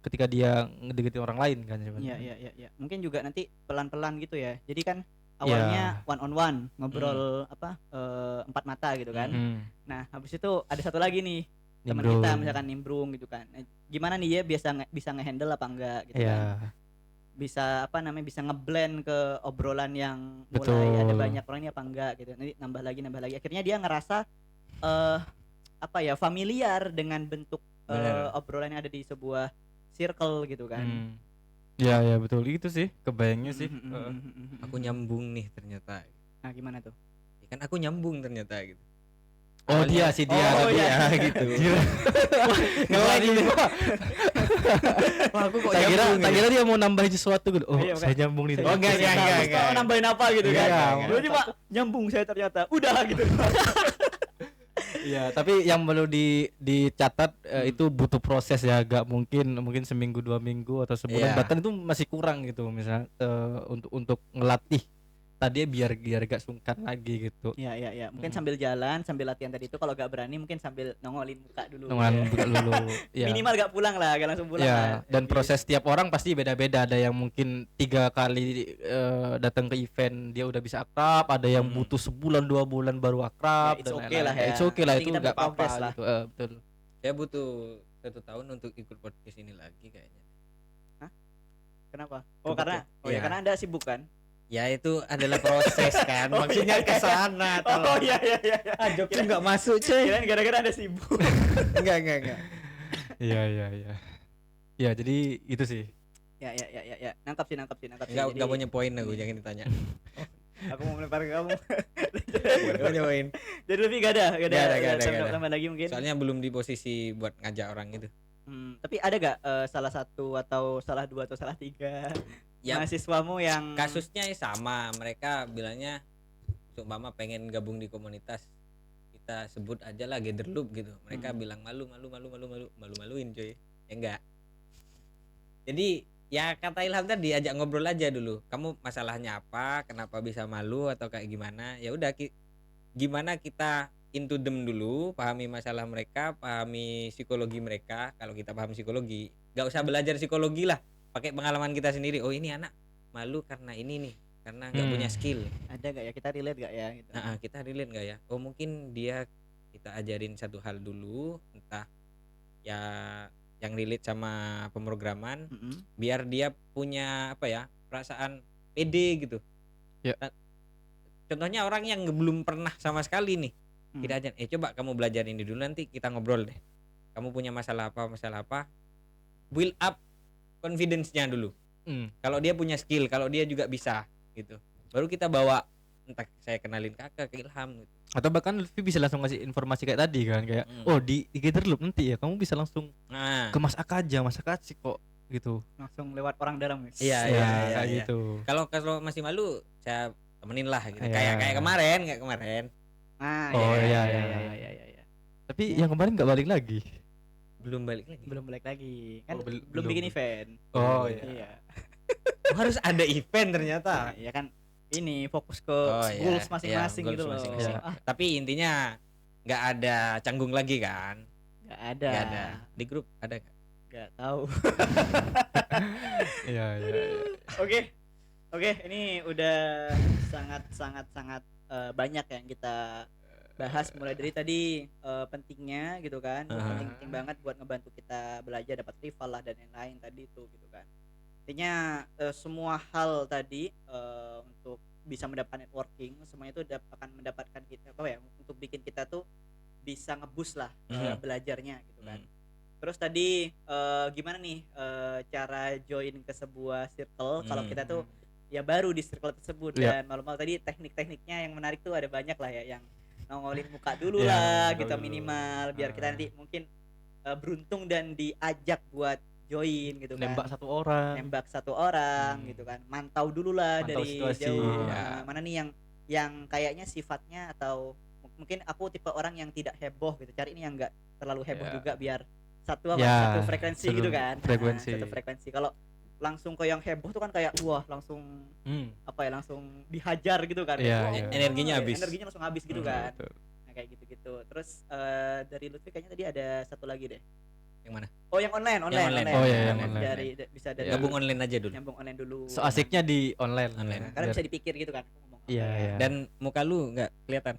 ketika dia ngedeketin orang lain kan sebenarnya. iya. Mungkin juga nanti pelan-pelan gitu ya. Jadi kan awalnya one on one, ngobrol empat mata gitu kan. Nah, habis itu ada satu lagi nih teman Nimbrung. kita misalkan nimbrung gitu kan. Nah, gimana nih dia bisa ngehandle apa enggak gitu kan. Iya. Bisa apa namanya, bisa ngeblend ke obrolan yang mulai Betul. ada banyak orang ini apa enggak gitu. Nanti nambah lagi. Akhirnya dia ngerasa apa ya, familiar dengan bentuk Bener. obrolan yang ada di sebuah circle gitu kan. Ya betul itu sih kebayangnya sih. Aku nyambung nih ternyata. Nah, gimana tuh? Ya kan aku nyambung ternyata gitu. Oh Awalnya- dia Oh, tadi iya. ya gitu. Nggak lagi. Wah, aku kok Tak nyambung kira ya? dia mau nambahin sesuatu gitu. Oh Iya, saya nyambung nih. Oh, enggak. Kau nambahin apa gitu Enggak, kan? enggak. Lu cuma nyambung saya ternyata. Udah gitu. Iya, tapi yang perlu dicatat itu butuh proses ya, gak mungkin seminggu 2 minggu atau sebulan, Iya. bahkan itu masih kurang gitu misal untuk ngelatih tadi biar gak sungkan lagi gitu. Iya. Mungkin sambil jalan, sambil latihan tadi itu, kalau gak berani mungkin sambil nongolin muka dulu. Nungguin buka dulu. Ya. Minimal gak pulang lah, gak langsung pulang Ya, lah. dan proses tiap orang pasti beda-beda. Ada yang mungkin 3 kali datang ke event dia udah bisa akrab, ada yang butuh sebulan 2 bulan baru akrab. Ya, it's dan okay lah ya. It's okay lah, Penting itu kita nggak apa-apa berprogres lah. gitu. Betul. Saya butuh 1 tahun untuk ikut podcast ini lagi kayaknya. Kenapa? Oh Kebet karena ya? Iya. karena Anda sibuk kan? Ya itu adalah proses kan. Oh, Maksudnya iya, ke iya. sana. Oh iya. Ah, jokes nggak masuk, cuy. Kirain gara-gara Anda sibuk. Enggak. Iya. Ya, jadi itu sih. Ya. Nangkap sih. Enggak punya poin aku, jangan ditanya. Aku mau melempar ke kamu. Enggak punya poin. Jadi lebih gak ada. Nggak ada. Tambah lagi mungkin. Soalnya belum di posisi buat ngajak orang gitu. Tapi ada gak salah satu atau salah dua atau salah tiga Ya, mahasiswamu yang kasusnya sama. Mereka bilangnya seumpama pengen gabung di komunitas, kita sebut aja lah Gather Loop gitu. Mereka bilang maluin cuy. Ya enggak. Jadi ya kata Ilham tadi, ajak ngobrol aja dulu. Kamu masalahnya apa? Kenapa bisa malu atau kayak gimana? Ya udah gimana kita into them dulu, pahami masalah mereka, pahami psikologi mereka. Kalau kita paham psikologi, nggak usah belajar psikologi lah, pakai pengalaman kita sendiri. Oh ini anak malu karena ini nih, karena nggak punya skill. ada gak ya, kita relate gak ya gitu. Nah, kita relate nggak ya? Oh mungkin kita ajarin satu hal dulu, entah ya yang relate sama pemrograman, biar dia punya apa ya, perasaan pede gitu. Ya. Contohnya orang yang belum pernah sama sekali nih, kita aja coba kamu belajar ini dulu, nanti kita ngobrol deh, kamu punya masalah apa, build up confidence-nya dulu. Kalau dia punya skill, kalau dia juga bisa gitu, baru kita bawa, entah saya kenalin kakak ke Ilham gitu. Atau bahkan Lutfi bisa langsung ngasih informasi kayak tadi kan, kayak oh di Gather Loop nanti ya kamu bisa langsung ke Mas Ak aja, Mas Ak asik kok gitu, langsung lewat orang dalam ya. Iya. gitu. Kalau masih malu, saya temenin lah gitu. Kayak kemarin. Iya. Tapi yang kemarin nggak balik lagi. Belum balik lagi. Kan Oh, belum bikin event. Oh Iya. Oh, harus ada event ternyata. Iya kan, ini fokus ke iya. goals masing-masing Iya, gitu goals loh. masing-masing. Tapi intinya nggak ada canggung lagi kan? Nggak ada. Nggak ada. Di grup ada nggak? Nggak tahu. Iya. Oke, ini udah sangat banyak yang kita bahas, mulai dari tadi pentingnya gitu kan. Penting banget buat ngebantu kita belajar, dapat rival lah dan lain-lain tadi itu gitu kan. Intinya semua hal tadi untuk bisa mendapatkan networking, semuanya itu akan mendapatkan kita untuk bikin kita tuh bisa ngeboost lah belajarnya gitu kan. Terus tadi gimana nih cara join ke sebuah circle kalau kita tuh ya baru di circle tersebut. Dan malam-malam tadi teknik-tekniknya yang menarik tuh ada banyak lah ya, yang nongolin muka dulu lah gitu minimal, biar kita nanti mungkin beruntung dan diajak buat join gitu kan. Nembak satu orang gitu kan, mantau dulu lah dari situasi. jauh. Mana nih yang kayaknya sifatnya, atau mungkin aku tipe orang yang tidak heboh gitu, cari ini yang enggak terlalu heboh juga, biar satu frekuensi gitu kan. Satu frekuensi. Kalau langsung ke yang heboh tuh kan kayak wah langsung langsung dihajar gitu kan. Energinya habis. Energinya langsung habis gitu kan. Nah, kayak gitu-gitu. Terus dari Lutfi kayaknya tadi ada satu lagi deh. Yang mana? Oh, yang online. Oh iya, yang online. Bisa dari Gabung online aja dulu. Nyambung online dulu. So asiknya di online. Karena bisa dipikir gitu kan. Iya. Dan muka lu nggak kelihatan.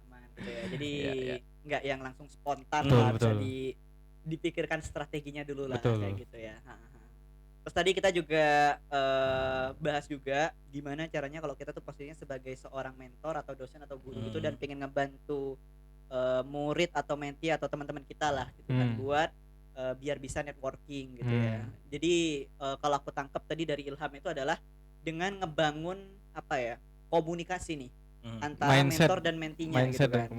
Aman gitu ya. Jadi nggak yang langsung spontan Betul, lah, bisa betul. dipikirkan strateginya dulu lah, Betul. kayak gitu ya. Terus tadi kita juga bahas juga gimana caranya kalau kita tuh posisinya sebagai seorang mentor atau dosen atau guru gitu, dan pengen ngebantu murid atau mentee atau teman-teman kita lah gitu kan, buat biar bisa networking gitu ya. Jadi kalau aku tangkap tadi dari Ilham itu adalah dengan ngebangun komunikasi nih antara mentor dan mentinya gitu kan.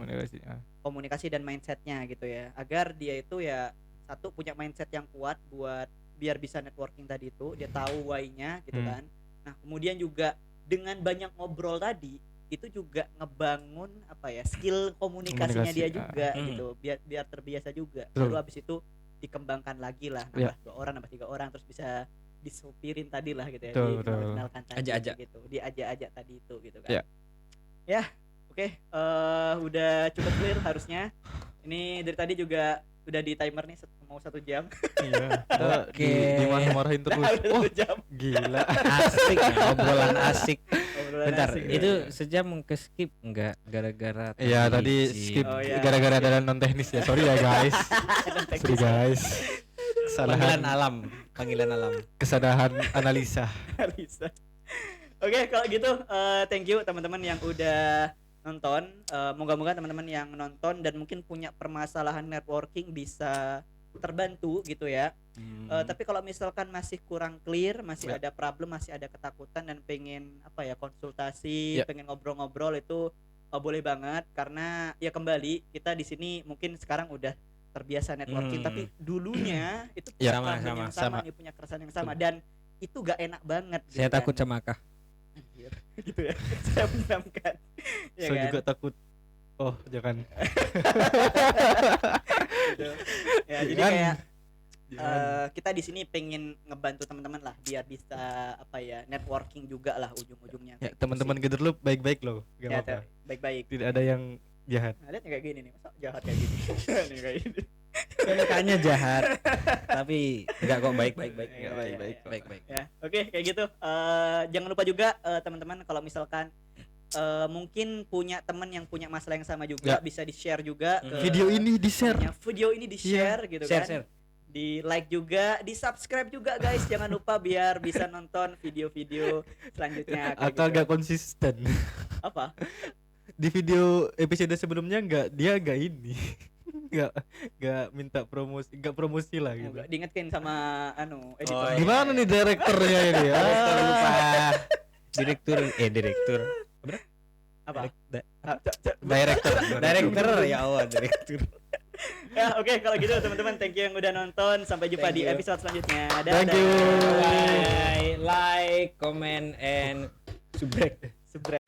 Komunikasi dan mindsetnya gitu ya, agar dia itu ya satu punya mindset yang kuat buat biar bisa networking tadi itu, dia tahu why-nya gitu kan. Nah kemudian juga dengan banyak ngobrol tadi itu juga ngebangun skill komunikasinya dia juga gitu, biar terbiasa juga. Lalu habis itu dikembangkan lagi lah, nambah 2 orang, nambah 3 orang, terus bisa disupirin tadi lah gitu ya, dikenalkan tadi gitu, diajak-ajak tadi itu gitu kan. Oke, udah cukup clear harusnya. Ini dari tadi juga udah di timer nih, mau 1 jam. Iya. Dimarah-marahin terus. Wah, 1 jam. Gila. Asik, obrolan asik. Bentar, asik, itu sejam ke skip enggak gara-gara Iya, tadi skip gara-gara ada non teknis ya. Sorry ya guys. Sorry guys. Kesalahan Panggilan alam. kesalahan analisa. Bisa. Oke, kalau gitu thank you teman-teman yang udah nonton. Moga-moga teman-teman yang nonton dan mungkin punya permasalahan networking bisa terbantu gitu ya. Tapi kalau misalkan masih kurang clear, masih Ya. ada problem, masih ada ketakutan dan pengen apa ya konsultasi, Ya. pengen ngobrol-ngobrol itu boleh banget karena ya kembali kita di sini mungkin sekarang udah terbiasa networking tapi dulunya itu punya Ya, problem yang sama sama. nih, punya keresahan yang sama dan itu gak enak banget gitu Saya takut kan. sama Kak. Anjir, gitu ya. Saya menyeramkan. Ya Saya kan? juga takut. Oh, jangan. Gitu. Ya, jadi Jangan. kayak Jangan. kita di sini pengen ngebantu teman-teman lah biar bisa apa ya networking juga lah ujung-ujungnya. Ya, Kayak gitu teman-teman sih. gitu dulu baik-baik loh. Gak Ya, apa-apa. baik-baik. Tidak ada yang jahat. Nah, lihat kayak gini nih, masa jahat kayak gini. Nih kayak gini. Mukanya jahat, tapi enggak kok baik-baik. Ya, baik-baik ya, kok. Baik-baik. ya. Oke, kayak gitu. Jangan lupa juga teman-teman kalau misalkan mungkin punya teman yang punya masalah yang sama juga Ya. bisa di-share juga ke Video ini di-share. temennya. Video ini di-share gitu kan. Share. Di like juga, di subscribe juga guys, jangan lupa biar bisa nonton video-video selanjutnya kayak Atau gitu. agak konsisten. Apa? Di video episode sebelumnya nggak ini. Nggak minta promosi, nggak promosi lah gitu. Enggak diingetin sama editor. Oh, iya. Gimana nih direkturnya ini? Direktur lupa. Direktur. Apa? Director ya Allah, direktur. Ya, oke kalau gitu teman-teman thank you yang udah nonton, sampai jumpa Thank di you. episode selanjutnya. Thank you. Bye. Like, comment and subscribe. Subscribe.